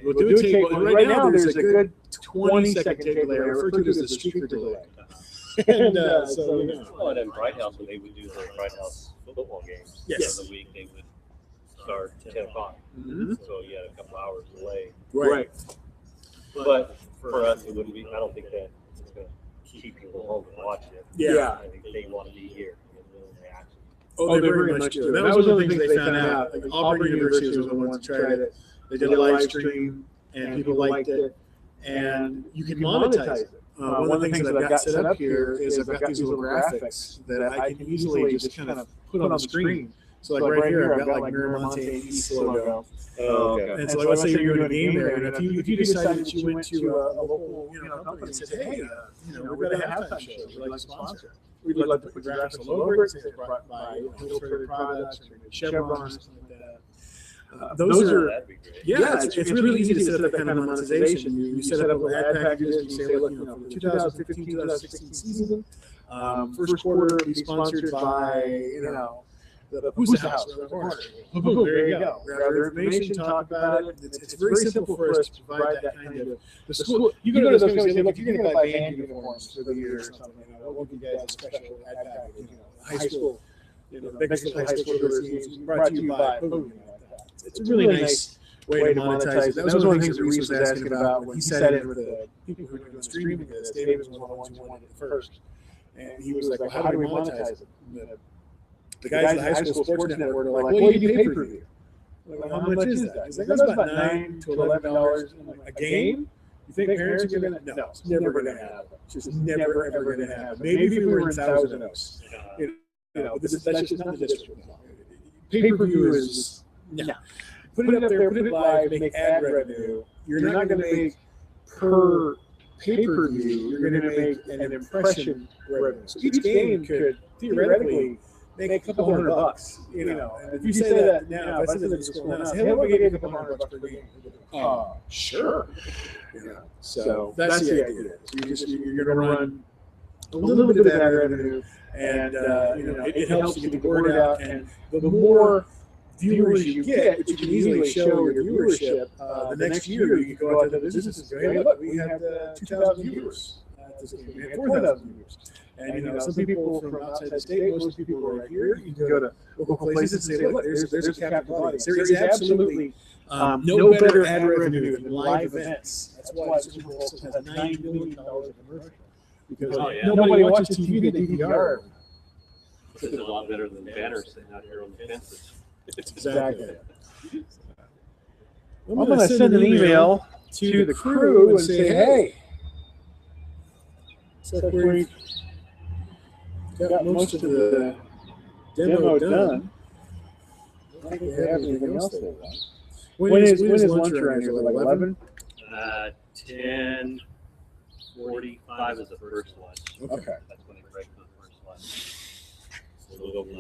[SPEAKER 3] We'll do a tape. Right now, there's a good 20-second tape delay. I refer to it as the streaker delay. And
[SPEAKER 5] and in Bright House, when they would do their Bright House football games,
[SPEAKER 3] yes,
[SPEAKER 5] the week they would start 10 o'clock.
[SPEAKER 3] Mm-hmm.
[SPEAKER 5] So you had a couple hours delay.
[SPEAKER 3] Right.
[SPEAKER 5] But for us, it wouldn't be. I don't think that it's going to keep people home and watch it.
[SPEAKER 3] Yeah.
[SPEAKER 5] I think they want to be here.
[SPEAKER 3] Oh, they very much do. That was one of the things they found out. Like Auburn University was the ones that tried it. They did a live stream, and people liked it. And you can monetize it. One of the things that I've got set up here is I've got these little graphics that I can easily just kind of put on the screen. So like right here, I've got like Miramonte East logo.
[SPEAKER 5] Oh, okay.
[SPEAKER 3] And so like, let's say you're doing a game there, and if you decided that you went to a local company and said, hey, we've got a halftime show, we'd like to sponsor. We'd like to put the graphics all over it, say it's brought by Hillsbury Products or Chevron or something like that. Those are, it's really easy to set up that kind of monetization. You set up little ad packages, you say, look, for the 2015-2016 season, first quarter will be sponsored by, the Pusa House around the corner. Boom, there you go. Grab their information, talk about it. It's very simple for us to provide that kind of. The school, you go to those companies and say, look, you're going to buy band uniforms for the year or something. We'll give you guys a special ad package. High school, Bakersfield High School teams brought to you by. Boom. It's a really nice way to monetize it. That was one of the things that Reese was asking about when he sat in with the people who were doing streaming this. David was one of the ones who wanted it first. And he was like, well, how do we monetize it? the guys at the high school sports network are like, well, you do pay-per-view. Like, how much is that? He's like, that's about $9 to $11 a game. You think parents are going to? No, it's never going to happen. It's just never, ever going to happen. Maybe if we were in Thousand Oaks. That's just not the district. Pay-per-view is, put it up there, put it live, make ad revenue. You're not going to make per pay-per-view, you're going to make an impression revenue. So each game could theoretically make a couple $100. And if you say that now, if I said that to school now, say, hey, we get a couple $100 per game. Sure. So that's the idea. So you're going to run a little bit of ad revenue, and it helps to get the word out. And the more viewers you get, which you can easily show your viewership, the next year you can go out to the businesses and go, hey, look, we had 2,000 viewers. We had 4,000 viewers. And some people from outside the state, most people who are right here, you can go to local places and say, look, there's a captive audience. There is absolutely no better ad revenue than live events. That's why Super Bowl has $9 million of commercial. Because nobody watches TV, they DVR.
[SPEAKER 5] It's a lot better than banners sitting out here on the fences.
[SPEAKER 3] Exactly. I'm going to send an email to the crew and say, hey, so we've got most of the demo done. I don't think we have anything else there. When is lunch around here? Like 11?
[SPEAKER 5] 10:45 is the first lunch.
[SPEAKER 3] Okay.
[SPEAKER 5] That's when they break for the first lunch. So we'll go from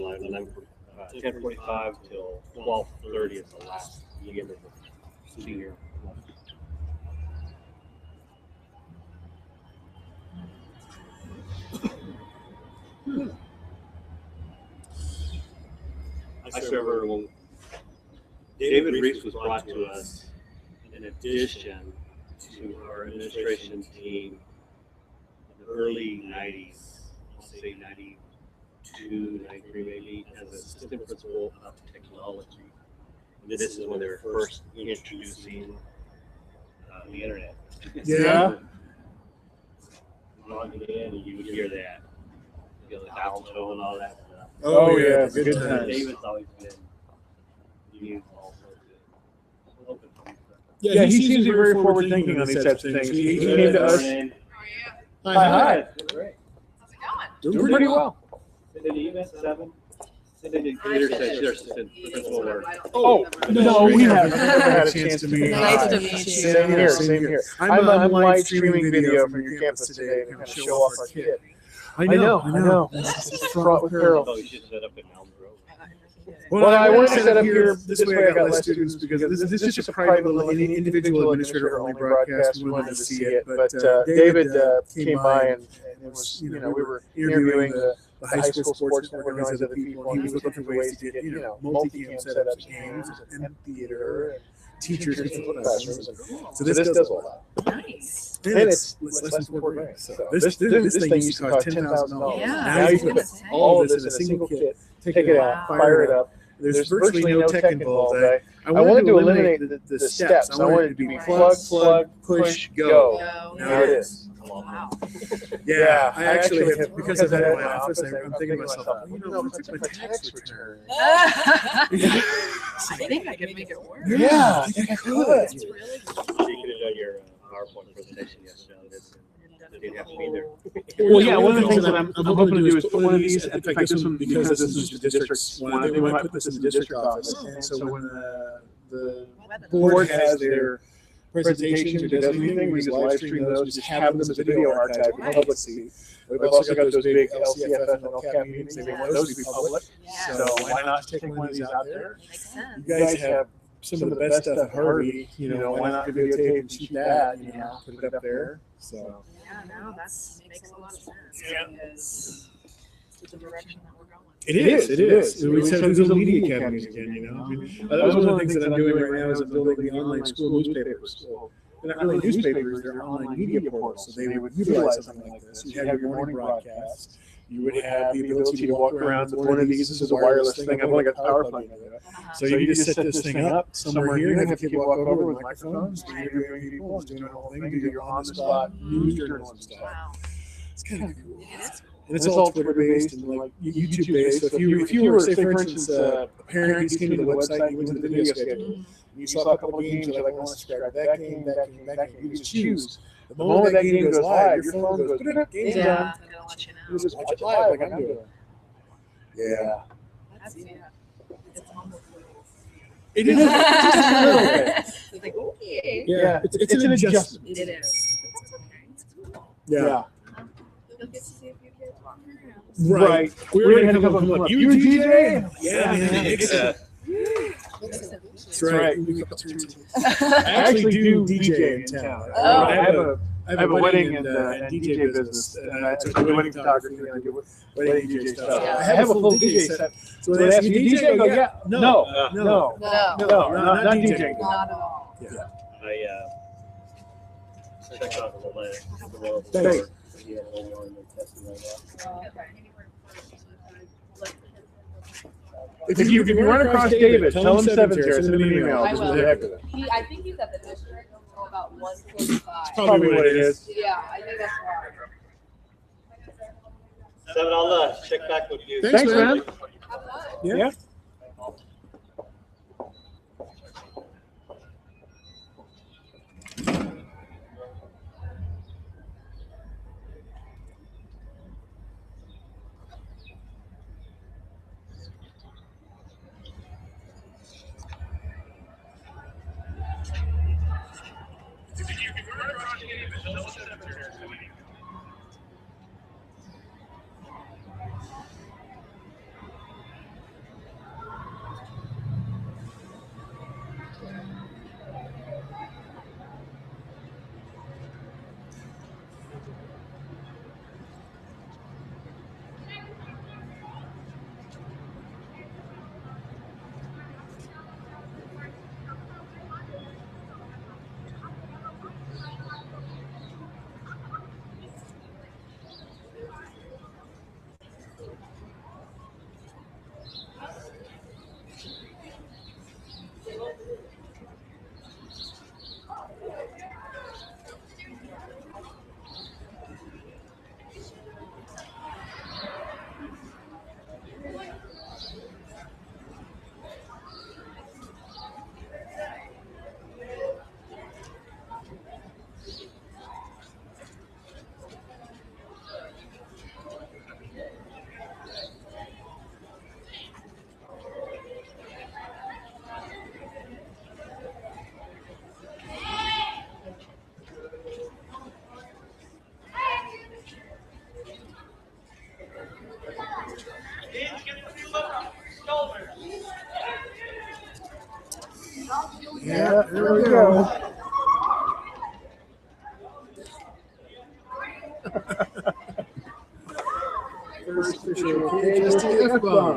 [SPEAKER 5] 10:45 till 12:30 is the last beginning of the senior lunch. I remember when David Reese was brought to us in addition to our administration team in the early 90s, I'll say 92, 93 maybe, as assistant principal of technology. And this is when they were first introducing the internet.
[SPEAKER 3] Yeah.
[SPEAKER 5] Log it in and you would hear that. The dial tone and all that stuff.
[SPEAKER 3] Oh yeah, good times.
[SPEAKER 5] David's always been used also to open.
[SPEAKER 3] Yeah, he seems to be very forward thinking on these types of things. He came to us. Hi.
[SPEAKER 5] Great.
[SPEAKER 6] How's it going?
[SPEAKER 3] Doing pretty well.
[SPEAKER 5] Did he even 7? Did Peter say their assistant principal work?
[SPEAKER 3] Oh, no, we haven't had a chance to meet.
[SPEAKER 6] Nice to meet you.
[SPEAKER 3] Same here. I'm live streaming video from your campus today to kind of show off our kit. I know. It's fraught with peril.
[SPEAKER 5] Oh, you should set up in Elm Grove.
[SPEAKER 3] Well, I wanted to set up here this way. I got less students because this is just a private little individual administrator only broadcast. We wanted to see it, but David came by and it was, we were interviewing the high school sports organizers of the people, and he was looking for ways to get, multi-cam setups, games, and theater, and teachers in the classrooms. So this does all that.
[SPEAKER 6] Nice.
[SPEAKER 3] And it's less than $4,000. So this thing used to cost $10,000.
[SPEAKER 6] Yeah.
[SPEAKER 3] Now you can put all of this in a single kit, take it out, fire it up. There's virtually no tech involved. I wanted to eliminate the steps. I wanted it to be plug, push, go. Now it is.
[SPEAKER 6] Wow.
[SPEAKER 3] Yeah, I actually have, because I've had it in my office, I'm thinking to myself, it's my tax return.
[SPEAKER 6] I think I could make it work.
[SPEAKER 3] Yeah, I think I could.
[SPEAKER 6] It's really
[SPEAKER 5] You could have done your PowerPoint presentation yesterday on this. You didn't have to be there.
[SPEAKER 3] Well, yeah, one of the things that I'm hoping to do is put one of these, in fact, this one, because this is the district's one, they might put this in the district office. And so when the board has their presentations or does anything, we just live stream those, just have them as a video archive for public see. We've also got those big LCFF and LCAP meetings, they want those to be public.
[SPEAKER 6] Yeah.
[SPEAKER 3] So why not take one of these out there?
[SPEAKER 6] Makes sense.
[SPEAKER 3] You guys have some of the best stuff at Harvey, why not videotape and shoot that, put it up there, so.
[SPEAKER 6] Yeah, no, that makes a lot of sense because it's the direction that we're going.
[SPEAKER 3] It is. We said these little media academies again, that was one of the things that I'm doing right now is I'm building the online school newspapers. So they're not really newspapers, they're online media portals, so they would utilize something like this. You have your morning broadcasts, you would have the ability to walk around with one of these. This is a wireless thing. I've only got the power plug. So you can just set this thing up somewhere here, have a kid walk over with microphones, interviewing people, doing the whole thing, do your on-the-spot news journalism stuff.
[SPEAKER 6] Wow.
[SPEAKER 3] It's kind of cool.
[SPEAKER 6] It is cool.
[SPEAKER 3] And it's all Twitter based and like YouTube based. So if you were, say, for instance, a parent who just came to the website, you went to the video schedule, and you saw a couple of games, you're like, I want to subscribe to that game, that game, that game. You just choose. The moment that game goes live, your phone goes, game's done.
[SPEAKER 6] Yeah, they're gonna let you know.
[SPEAKER 3] You just watch it live like I'm doing. Yeah.
[SPEAKER 6] That's it's almost
[SPEAKER 3] It is. Just a little bit.
[SPEAKER 6] It's like, okay.
[SPEAKER 3] Yeah. It's an adjustment.
[SPEAKER 6] It is. It's okay. It's cool.
[SPEAKER 3] Yeah.
[SPEAKER 6] You'll get to see a few kids walking around.
[SPEAKER 3] Right. We already had a couple come up. You DJ? Yeah, man. That's right. I actually do DJ in town.
[SPEAKER 6] Oh.
[SPEAKER 3] I have a wedding and DJ business. And I do wedding photography and I do wedding DJ stuff.
[SPEAKER 6] Yeah.
[SPEAKER 3] I have a full DJ set. So when they ask me, DJ, I go, yeah. No.
[SPEAKER 6] No.
[SPEAKER 3] Not DJ.
[SPEAKER 6] Not at all.
[SPEAKER 3] Yeah.
[SPEAKER 5] I checked out the list.
[SPEAKER 3] Thanks.
[SPEAKER 5] Yeah, online and testing right now.
[SPEAKER 6] Oh, okay.
[SPEAKER 3] If you run across David, tell him 7 tier. Send him an email.
[SPEAKER 6] I
[SPEAKER 3] Just
[SPEAKER 6] will.
[SPEAKER 3] for the heck of it.
[SPEAKER 6] I think he's at the district until about 1:45.
[SPEAKER 3] Probably what it is.
[SPEAKER 6] Yeah, I think that's right.
[SPEAKER 5] 7 on the check back with you.
[SPEAKER 3] Thanks, man.
[SPEAKER 6] Have fun.
[SPEAKER 3] Yeah. Yeah, there we go. First official KHSD F-bomb.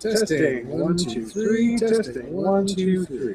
[SPEAKER 3] Testing 1, 2, 3. Testing 1, 2, 3.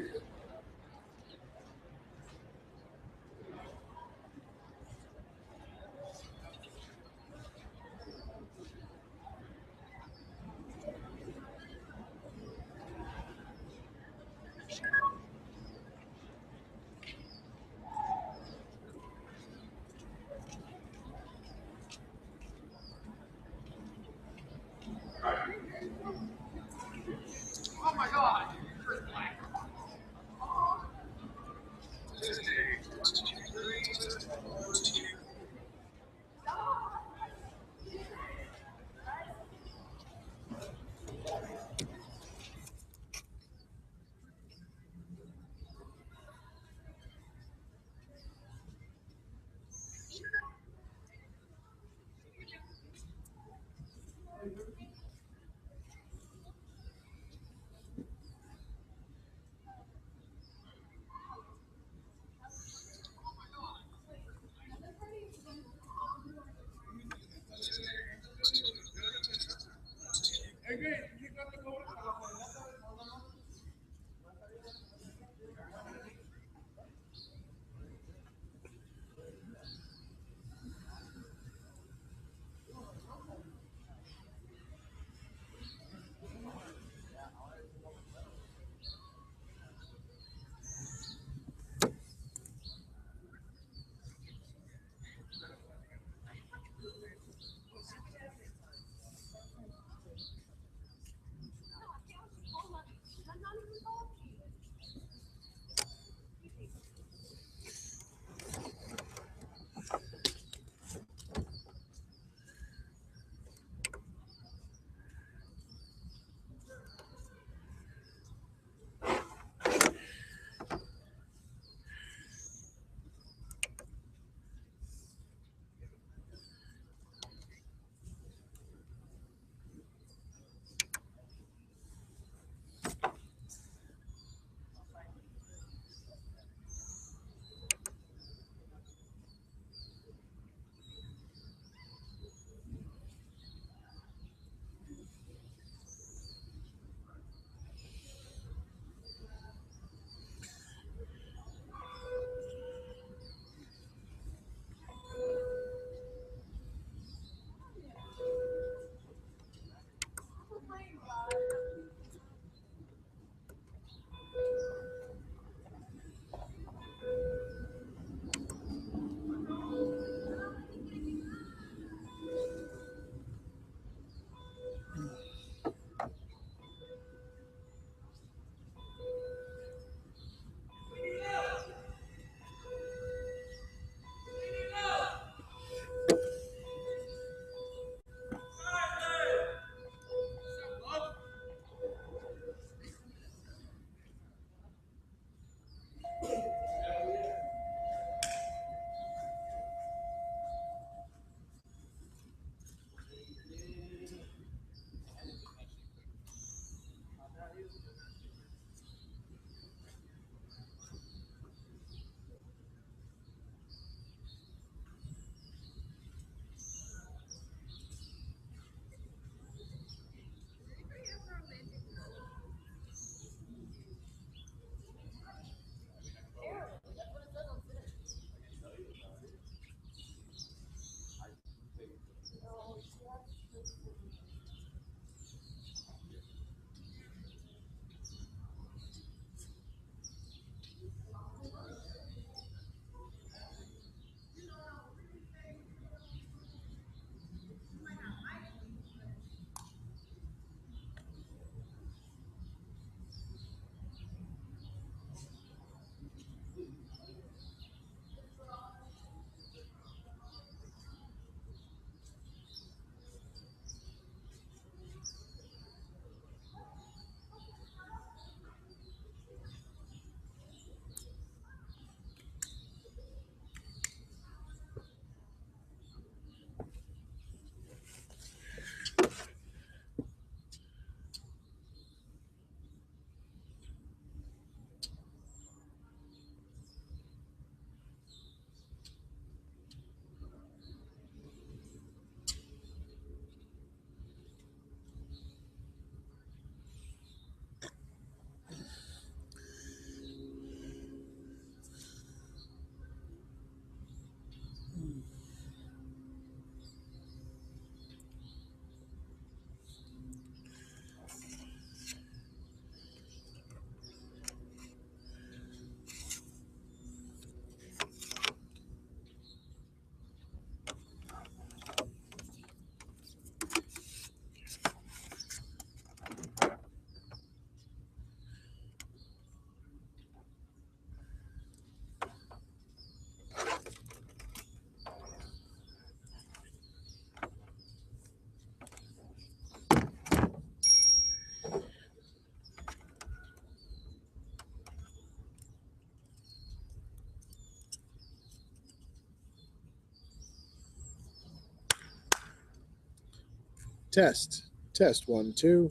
[SPEAKER 3] Test. Test 1 2.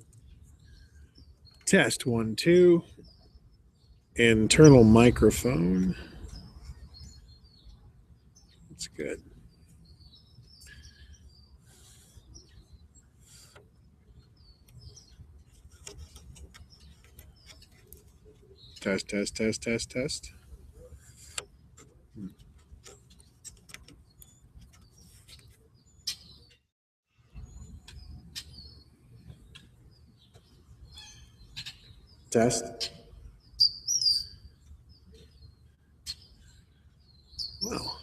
[SPEAKER 3] Test 1 2. Internal microphone. That's good. Test, test, test, test, test. Test. Wow.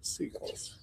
[SPEAKER 3] Seagulls.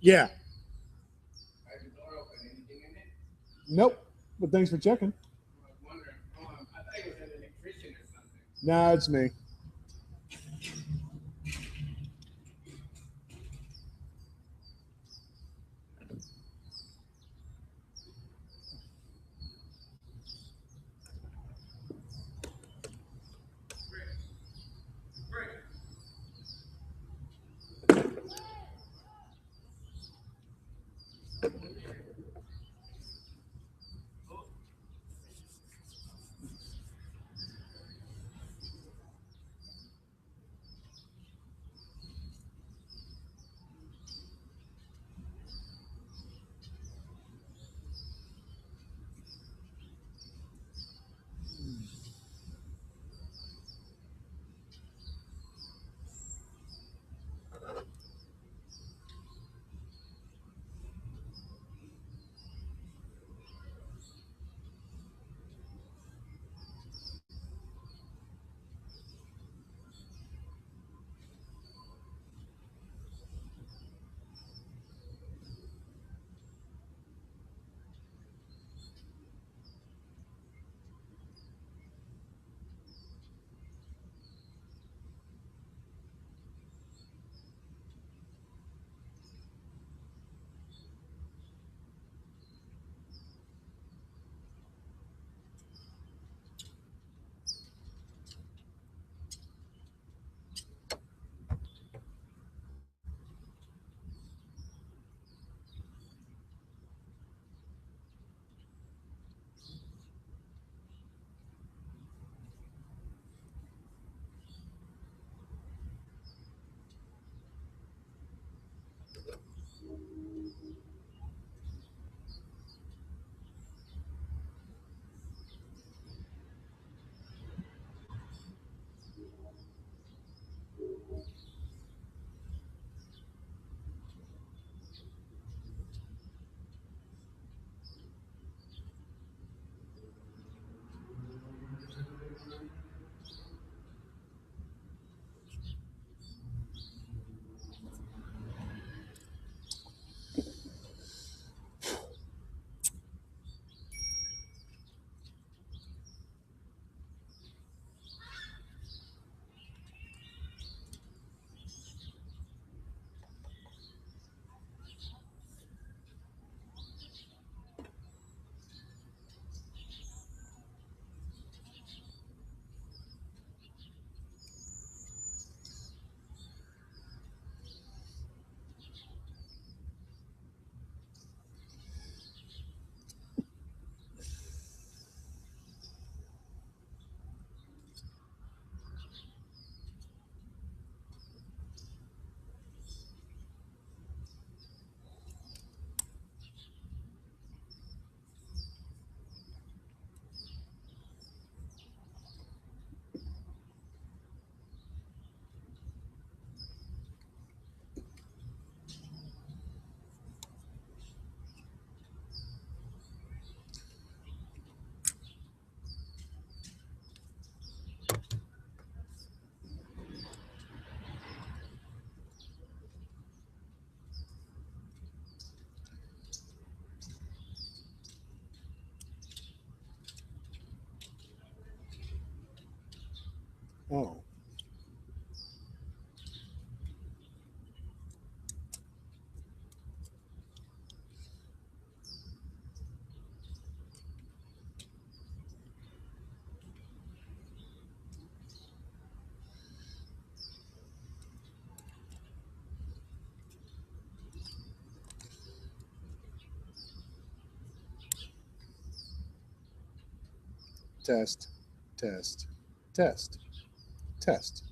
[SPEAKER 3] Yeah.
[SPEAKER 2] I have the door open. Anything in it?
[SPEAKER 3] Nope. But thanks for checking.
[SPEAKER 2] I was wondering. I thought it was an electrician or something.
[SPEAKER 3] Nah, it's me. Oh. Test, test, test, test.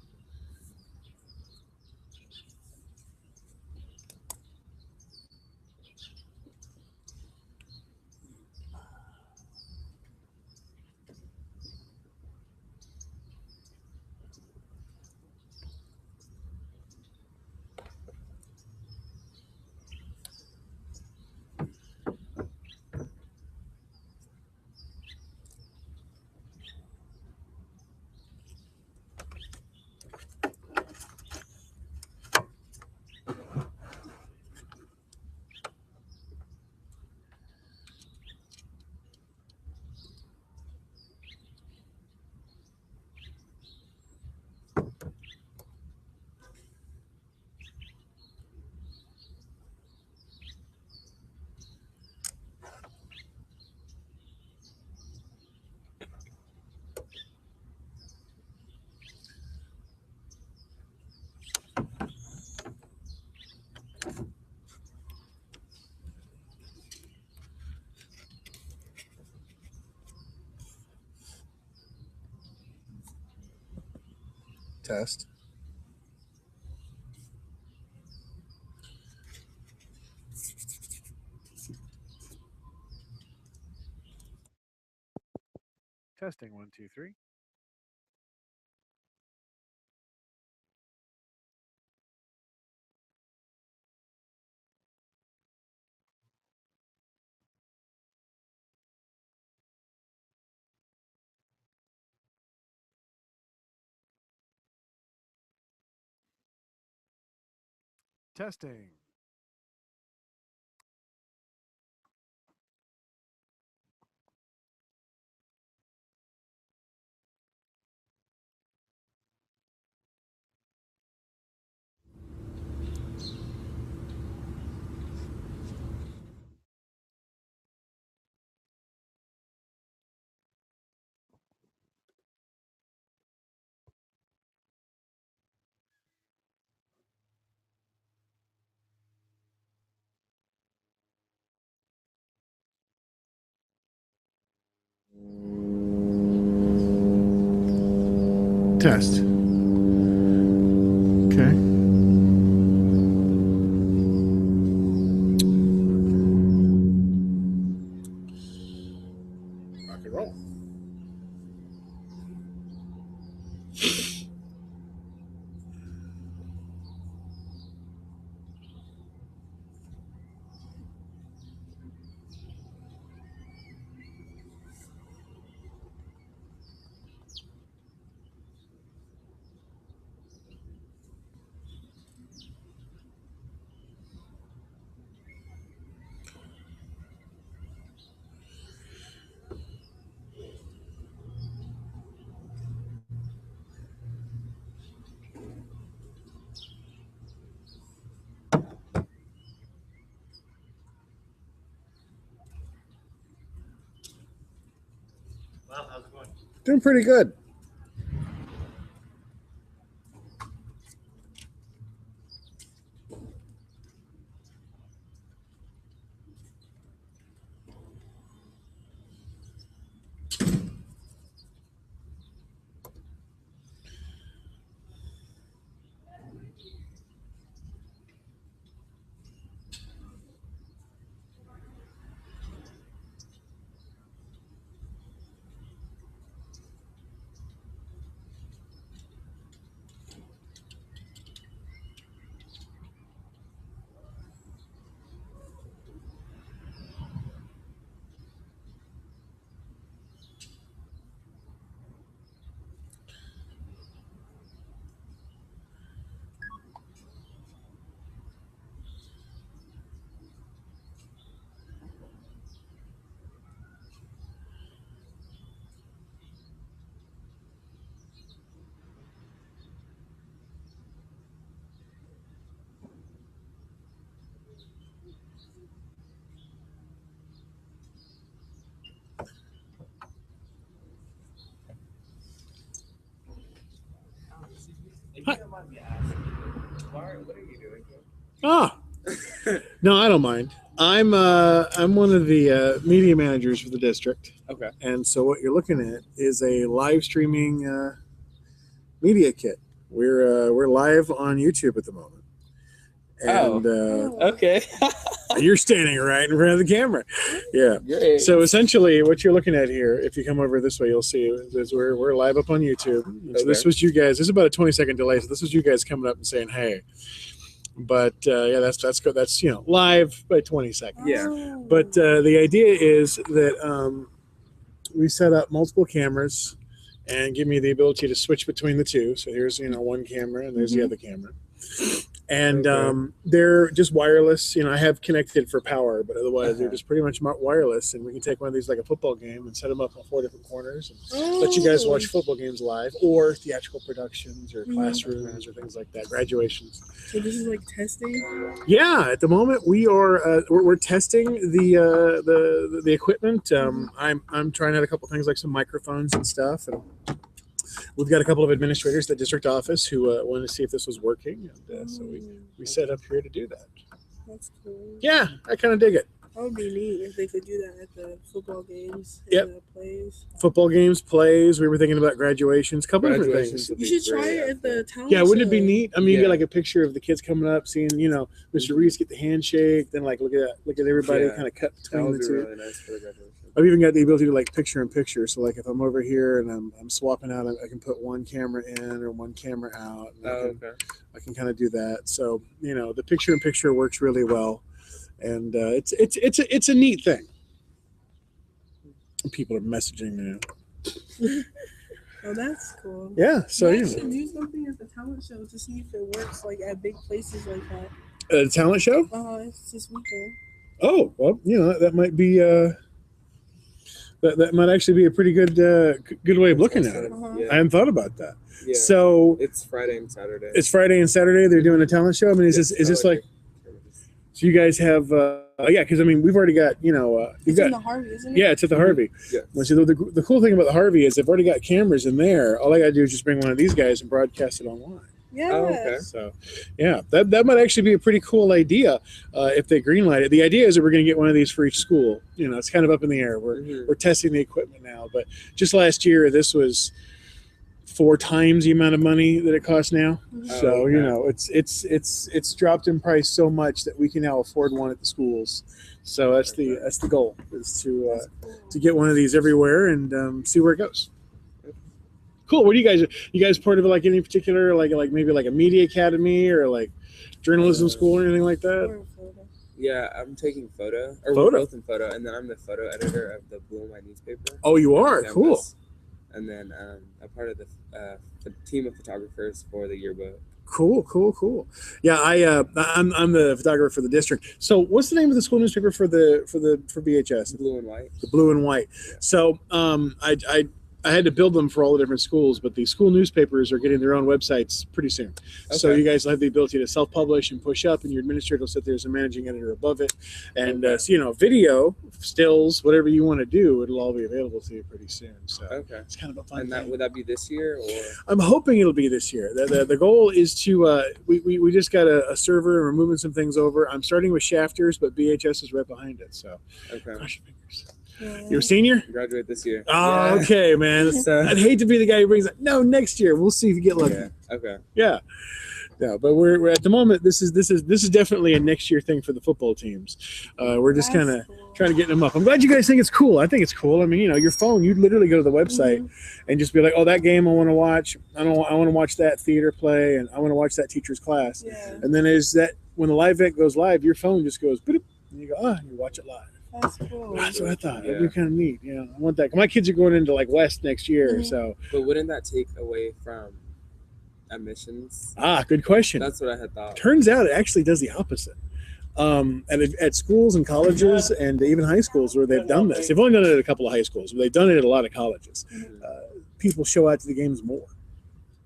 [SPEAKER 3] Test. Testing 1, 2, 3. Testing. Test. Okay. Rock and roll.
[SPEAKER 5] Well, how's it going?
[SPEAKER 3] Doing pretty good.
[SPEAKER 2] If you don't mind me asking, what are you doing here?
[SPEAKER 3] Ah, no, I don't mind. I'm one of the media managers for the district.
[SPEAKER 2] Okay.
[SPEAKER 3] And so what you're looking at is a live streaming media kit. We're live on YouTube at the moment. And
[SPEAKER 2] Okay.
[SPEAKER 3] you're standing right in front of the camera. Yeah.
[SPEAKER 2] Great.
[SPEAKER 3] So essentially, what you're looking at here, if you come over this way, you'll see is we're live up on YouTube. So this was you guys. This is about a 20-second delay. So this was you guys coming up and saying, "Hey." But yeah, that's good. That's live by 20 seconds.
[SPEAKER 2] Yeah.
[SPEAKER 3] But the idea is that we set up multiple cameras and give me the ability to switch between the two. So here's one camera and there's the other camera. And they're just wireless. I have connected for power, but otherwise they're just pretty much wireless. And we can take one of these like a football game and set them up on 4 different corners and let you guys watch football games live, or theatrical productions, or classrooms, or things like that, graduations.
[SPEAKER 6] So this is like testing.
[SPEAKER 3] Yeah, at the moment we are we're testing the equipment. I'm trying out a couple things like some microphones and stuff, and we've got a couple of administrators at the district office who wanted to see if this was working, and so we set up here to do that.
[SPEAKER 6] That's cool.
[SPEAKER 3] Yeah, I kind of dig it.
[SPEAKER 7] That would be neat if they could do that at the football games and
[SPEAKER 3] Yep.
[SPEAKER 7] the plays.
[SPEAKER 3] Football games, plays. We were thinking about graduations, a couple different things.
[SPEAKER 7] You should try it at the talent
[SPEAKER 3] Yeah, wouldn't it be
[SPEAKER 7] show.
[SPEAKER 3] neat? I mean, you
[SPEAKER 8] Yeah.
[SPEAKER 3] get like a picture of the kids coming up, seeing Mr. Reese get the handshake, then like look at everybody
[SPEAKER 8] Yeah.
[SPEAKER 3] kind of cut
[SPEAKER 8] That
[SPEAKER 3] between
[SPEAKER 8] would
[SPEAKER 3] the
[SPEAKER 8] be
[SPEAKER 3] two.
[SPEAKER 8] really nice for the graduation.
[SPEAKER 3] I've even got the ability to like picture in picture. So like if I'm over here and I'm swapping out, I can put one camera in or one camera out. And
[SPEAKER 8] Oh, okay.
[SPEAKER 3] I can kind of do that. So the picture in picture works really well, and it's a neat thing. People are messaging me.
[SPEAKER 7] Oh, that's cool.
[SPEAKER 3] Yeah. So
[SPEAKER 7] You should do something at the talent show to see if it works like at big places like that.
[SPEAKER 3] a talent show.
[SPEAKER 7] It's this weekend.
[SPEAKER 3] Oh well, that might be that might actually be a pretty good good way of looking at it.
[SPEAKER 7] Uh-huh.
[SPEAKER 3] I
[SPEAKER 8] Yeah.
[SPEAKER 3] hadn't thought about that.
[SPEAKER 8] Yeah.
[SPEAKER 3] So
[SPEAKER 8] It's Friday and Saturday.
[SPEAKER 3] it's Friday and Saturday. They're doing a talent show. I mean, is this like so? You guys have yeah? Because I mean, we've already got you've
[SPEAKER 7] It's
[SPEAKER 3] got
[SPEAKER 7] in the Harvey, isn't it?
[SPEAKER 3] yeah, it's at the Harvey.
[SPEAKER 8] Yeah.
[SPEAKER 3] Well, see, the cool thing about the Harvey is they've already got cameras in there. All I got to do is just bring one of these guys and broadcast it online.
[SPEAKER 7] Yeah.
[SPEAKER 8] Oh, okay.
[SPEAKER 3] So, yeah, that might actually be a pretty cool idea if they greenlight it. The idea is that we're going to get one of these for each school. It's kind of up in the air. We're testing the equipment now, but just last year, this was 4 times the amount of money that it costs now.
[SPEAKER 7] Mhm.
[SPEAKER 3] So
[SPEAKER 8] okay.
[SPEAKER 3] it's dropped in price so much that we can now afford one at the schools. So that's the goal is to get one of these everywhere and see where it goes. Cool. What do you guys part of like any particular like maybe like a media academy or like journalism school or anything like that?
[SPEAKER 7] Or photo.
[SPEAKER 8] Yeah, I'm taking photo. Or
[SPEAKER 3] Photo?
[SPEAKER 8] we're both in photo, and then I'm the photo editor of the Blue and White newspaper.
[SPEAKER 3] Oh, you are
[SPEAKER 8] Campus.
[SPEAKER 3] cool.
[SPEAKER 8] And then I'm part of the team of photographers for the yearbook.
[SPEAKER 3] Cool. Yeah, I'm the photographer for the district. So what's the name of the school newspaper for BHS?
[SPEAKER 8] Blue and White.
[SPEAKER 3] The Blue and White.
[SPEAKER 8] Yeah.
[SPEAKER 3] So I had to build them for all the different schools, but the school newspapers are getting their own websites pretty soon. So
[SPEAKER 8] Okay.
[SPEAKER 3] you guys will have the ability to self-publish and push up, and your administrator will sit there as a managing editor above it. And so, video, stills, whatever you want to do, it'll all be available to you pretty soon. So
[SPEAKER 8] Okay.
[SPEAKER 3] it's kind of a fun
[SPEAKER 8] And that
[SPEAKER 3] thing.
[SPEAKER 8] would that be this year or?
[SPEAKER 3] I'm hoping it'll be this year. The goal is to we just got a server and we're moving some things over. I'm starting with Shafters, but BHS is right behind it. So
[SPEAKER 8] Okay.
[SPEAKER 3] cross your fingers.
[SPEAKER 7] Yeah.
[SPEAKER 3] You're a senior?
[SPEAKER 8] Graduate this year.
[SPEAKER 3] Oh,
[SPEAKER 8] Yeah.
[SPEAKER 3] okay, man.
[SPEAKER 8] So,
[SPEAKER 3] I'd hate to be the guy who brings it. No, next year. We'll see if you get lucky.
[SPEAKER 8] yeah. Okay.
[SPEAKER 3] Yeah. Yeah, but we're at the moment. This is definitely a next year thing for the football teams. We're just
[SPEAKER 7] That's
[SPEAKER 3] kind of
[SPEAKER 7] cool.
[SPEAKER 3] trying to get them up. I'm glad you guys think it's cool. I think it's cool. I mean, your phone. You'd literally go to the website and just be like, "Oh, that game I want to watch. I want to watch that theater play, and I want to watch that teacher's class."
[SPEAKER 7] Yeah.
[SPEAKER 3] And then when the live event goes live, your phone just goes, boop, and you go, you watch it live.
[SPEAKER 7] That's cool.
[SPEAKER 3] That's what I thought. That'd
[SPEAKER 8] Yeah.
[SPEAKER 3] be kind of neat. Yeah, I want that. My kids are going into like West next year,
[SPEAKER 7] Mhm.
[SPEAKER 3] so
[SPEAKER 8] But wouldn't that take away from admissions?
[SPEAKER 3] good question.
[SPEAKER 8] That's what I had thought.
[SPEAKER 3] Turns out it actually does the opposite. At schools and colleges and even high schools where they've done this, they've only done it at a couple of high schools, but they've done it at a lot of colleges. People show out to the games more.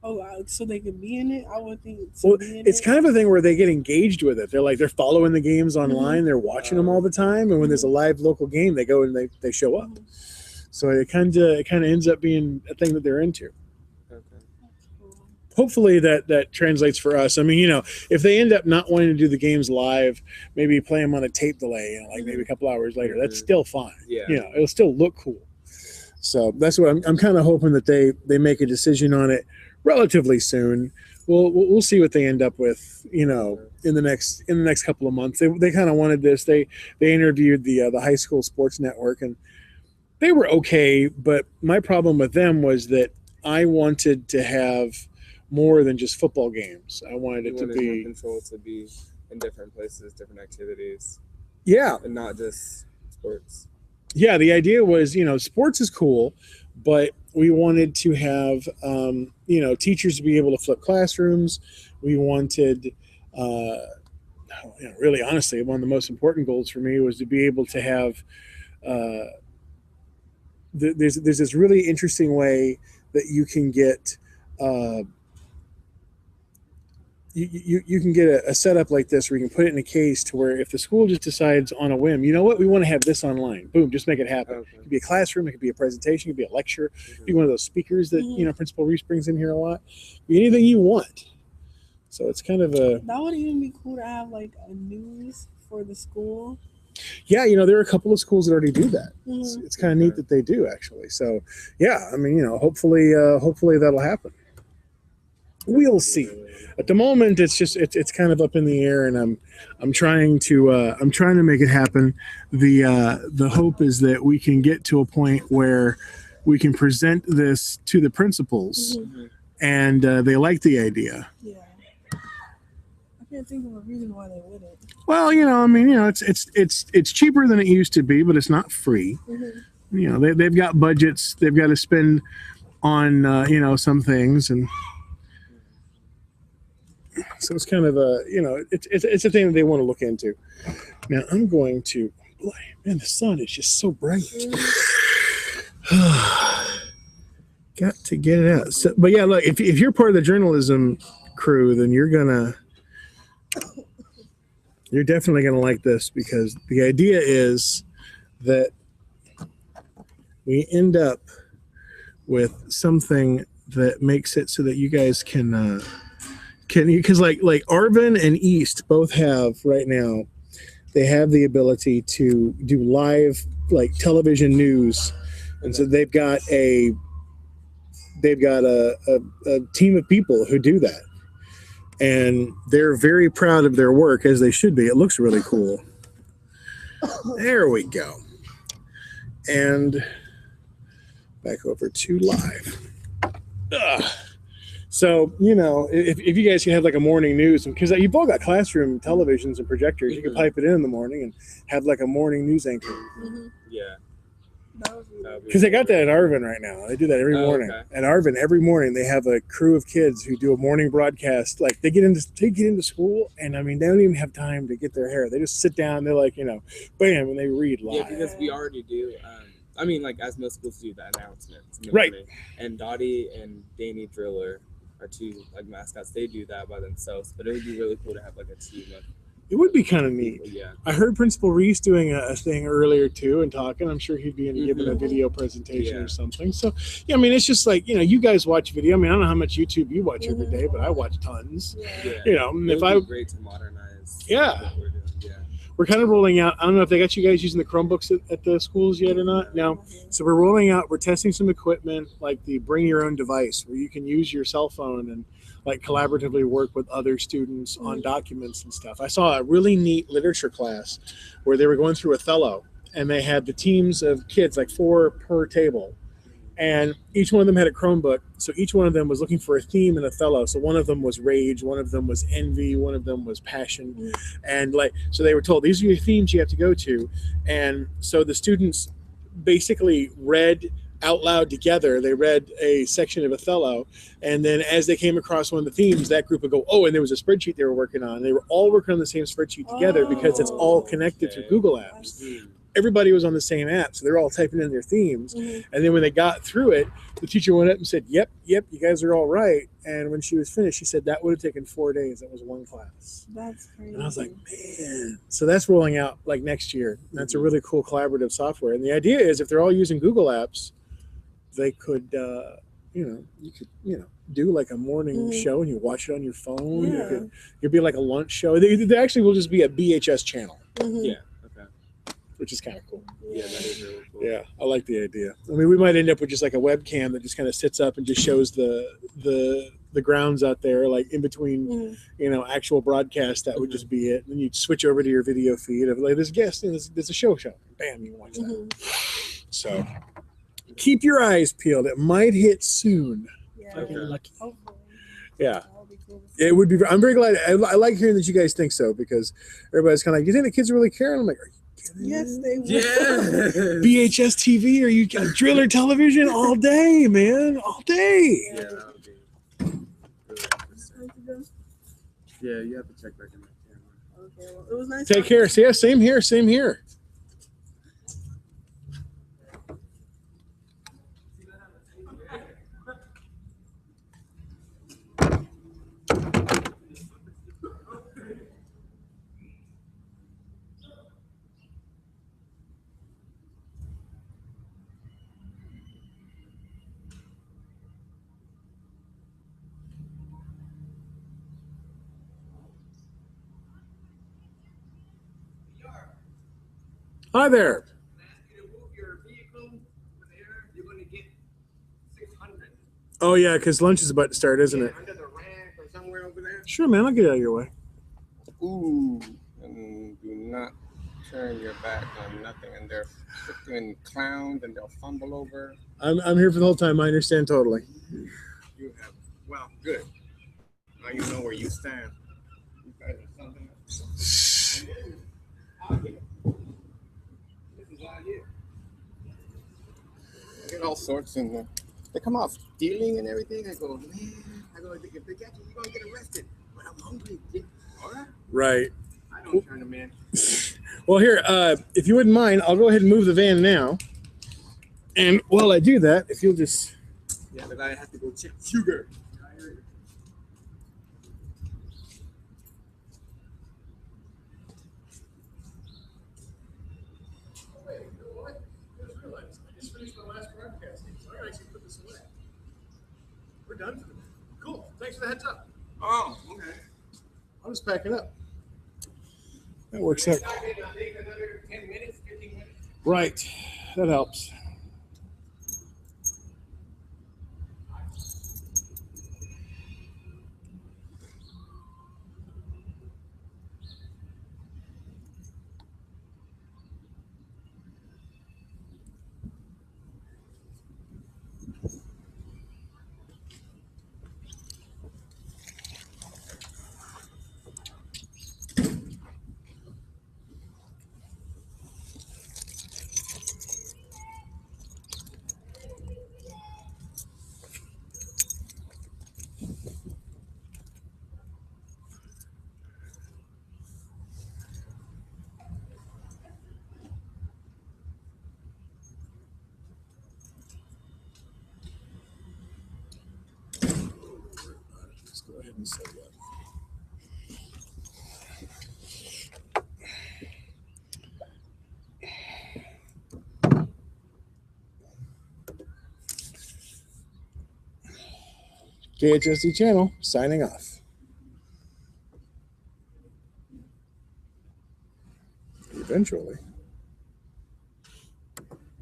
[SPEAKER 7] Oh, wow. So they could be in it? I would think
[SPEAKER 3] Well,
[SPEAKER 7] be in
[SPEAKER 3] it's
[SPEAKER 7] it.
[SPEAKER 3] kind of a thing where they get engaged with it. They're following the games online. They're watching them all the time, and when there's a live local game, they go and they show up. So it kind of ends up being a thing that they're into.
[SPEAKER 8] Okay.
[SPEAKER 7] That's cool.
[SPEAKER 3] Hopefully that translates for us. I mean, if they end up not wanting to do the games live, maybe play them on a tape delay, like maybe a couple hours later. That's still fine.
[SPEAKER 8] Yeah.
[SPEAKER 3] It'll still look cool. So that's what I'm kind of hoping that they make a decision on it relatively soon. We'll see what they end up with. In the next couple of months. They kind of wanted this. They interviewed the high school sports network, and they were okay. But my problem with them was that I wanted to have more than just football games. I wanted
[SPEAKER 8] You
[SPEAKER 3] it to
[SPEAKER 8] wanted more
[SPEAKER 3] be
[SPEAKER 8] control to be in different places, different activities,
[SPEAKER 3] yeah.
[SPEAKER 8] and not just sports.
[SPEAKER 3] Yeah, the idea was, sports is cool, but we wanted to have, teachers to be able to flip classrooms. We wanted, really honestly, one of the most important goals for me was to be able to have, there's this really interesting way that you can get, you can get a setup like this where you can put it in a case to where if the school just decides on a whim, you know what, we want to have this online, boom, just make it happen.
[SPEAKER 8] Okay.
[SPEAKER 3] It could be a classroom, it could be a presentation, it could be a lecture, it could be one of those speakers that Principal Reese brings in here a lot. Be anything you want. So it's kind of a
[SPEAKER 7] That would even be cool to have like a news for the school.
[SPEAKER 3] Yeah, there are a couple of schools that already do that.
[SPEAKER 7] Mhm.
[SPEAKER 3] It's kind of neat that they do actually. So yeah, I mean, hopefully that'll happen. We'll see. At the moment, it's kind of up in the air, and I'm trying to make it happen. The hope is that we can get to a point where we can present this to the principals, and they like the idea.
[SPEAKER 7] Yeah. I can't think of a reason why they wouldn't.
[SPEAKER 3] Well, I mean, it's cheaper than it used to be, but it's not free.
[SPEAKER 7] Mm-hmm.
[SPEAKER 3] They've got budgets they've got to spend on some things, and so it's kind of it's a thing that they want to look into. Now I'm going to, man, the sun is just so bright. Got to get it out. So, but yeah, look, if you're part of the journalism crew, then you're definitely gonna like this, because the idea is that we end up with something that makes it so that you guys can because like Arvin and East both have right now, they have the ability to do live like television news, and so they've got a team of people who do that, and they're very proud of their work, as they should be. It looks really cool. There we go. And back over to live. So, if you guys can have like a morning news, because you've all got classroom televisions and projectors, you can pipe it in the morning and have like a morning news anchor.
[SPEAKER 7] Mm-hmm.
[SPEAKER 8] Yeah.
[SPEAKER 3] Because they got that at Arvin right now. They do that every morning.
[SPEAKER 8] Okay.
[SPEAKER 3] At Arvin, every morning they have a crew of kids who do a morning broadcast. Like they get into school, and I mean they don't even have time to get their hair. They just sit down. They're like, bam, and they read live.
[SPEAKER 8] Yeah, because we already do. I mean, like as most schools do, the announcements. In the
[SPEAKER 3] Right.
[SPEAKER 8] morning. And Dottie and Danny Driller are two like mascots. They do that by themselves, but it would be really cool to have like a team of.
[SPEAKER 3] It would be kind of neat.
[SPEAKER 8] Yeah.
[SPEAKER 3] I heard Principal Reese doing a thing earlier too and talking. I'm sure he'd be giving a video presentation or something. So, yeah, I mean, it's just like, you guys watch video. I mean, I don't know how much YouTube you watch every day, but I watch tons.
[SPEAKER 8] Yeah.
[SPEAKER 3] And
[SPEAKER 8] it would be great to modernize.
[SPEAKER 3] Yeah.
[SPEAKER 8] What we're doing. Yeah.
[SPEAKER 3] We're kind of rolling out. I don't know if they got you guys using the Chromebooks at the schools yet or not. No. So we're rolling out. We're testing some equipment like the bring your own device, where you can use your cell phone and like collaboratively work with other students on documents and stuff. I saw a really neat literature class where they were going through Othello, and they had the teams of kids, like 4 per table, and each one of them had a Chromebook. So each one of them was looking for a theme in Othello. So one of them was rage, one of them was envy, one of them was passion, and so they were told, these are your themes you have to go to. And so the students basically read out loud together. They read a section of Othello, and then as they came across one of the themes, that group would go, and there was a spreadsheet they were working on. They were all working on the same spreadsheet together because it's all connected through Google Apps. Everybody was on the same app, so they're all typing in their themes. And then when they got through it, the teacher went up and said, yep, you guys are all right. And when she was finished, she said that would have taken 4 days. That was one class.
[SPEAKER 7] That's crazy.
[SPEAKER 3] And I was like, man. So that's rolling out like next year. That's a really cool collaborative software. And the idea is if they're all using Google Apps, they could, you could, do like a morning show and you watch it on your phone.
[SPEAKER 7] Yeah.
[SPEAKER 3] It'd be like a lunch show. They actually will just be a BHS channel.
[SPEAKER 8] Yeah. Okay.
[SPEAKER 3] Which is kind of cool.
[SPEAKER 8] Yeah, that is really cool.
[SPEAKER 3] Yeah, I like the idea. I mean, we might end up with just like a webcam that just kind of sits up and just shows the grounds out there, like in between, actual broadcasts. That would just be it. And then you'd switch over to your video feed of like, there's a guest and there's a show. Bam, you can watch that. So keep your eyes peeled. It might hit soon.
[SPEAKER 7] Yeah.
[SPEAKER 3] If I get lucky.
[SPEAKER 7] Hopefully.
[SPEAKER 3] Yeah.
[SPEAKER 7] That would be cool.
[SPEAKER 3] It would be. I'm very glad. I like hearing that you guys think so, because everybody's kind of like, you think the kids really care? And I'm like, are you kidding?
[SPEAKER 7] Yes, they will.
[SPEAKER 8] Yeah.
[SPEAKER 3] BHS TV? Are you Driller television all day, man? All day.
[SPEAKER 8] Yeah, that would be really interesting. Yeah, you have to check back in that camera.
[SPEAKER 7] Okay, well, it was nice.
[SPEAKER 3] Take care. Yeah, same here. Same here. Hi there.
[SPEAKER 2] You move your vehicle over there, you're gonna get 600.
[SPEAKER 3] Oh, yeah, because lunch is about to start, isn't it?
[SPEAKER 2] Under the ramp or somewhere over there.
[SPEAKER 3] Sure, man. I'll get out of your way.
[SPEAKER 9] Ooh, and do not turn your back on nothing. And they're freaking clowns, and they'll fumble over.
[SPEAKER 3] I'm here for the whole time. I understand totally.
[SPEAKER 9] You have, well, good. Now you know where you stand. You guys are something else. Out here. This is out here. I get all sorts, and they come off stealing and everything. I go, man. I go, if they catch you, you're gonna get arrested. But I'm hungry. All right.
[SPEAKER 3] Right.
[SPEAKER 9] I don't turn them in.
[SPEAKER 3] Well, here, if you wouldn't mind, I'll go ahead and move the van now. And while I do that, if you'll just...
[SPEAKER 9] Yeah, but I have to go check sugar.
[SPEAKER 3] Wait, you know what? I just realized I just finished my last broadcasting, so I actually put this away. We're done for the day. Cool. Thanks for the heads up.
[SPEAKER 9] Oh, okay.
[SPEAKER 3] I'll just pack it up. That works out.
[SPEAKER 2] Take another 10 minutes, 15 minutes.
[SPEAKER 3] Right. That helps. Let's go ahead and set it up. KHSD channel, signing off. Eventually.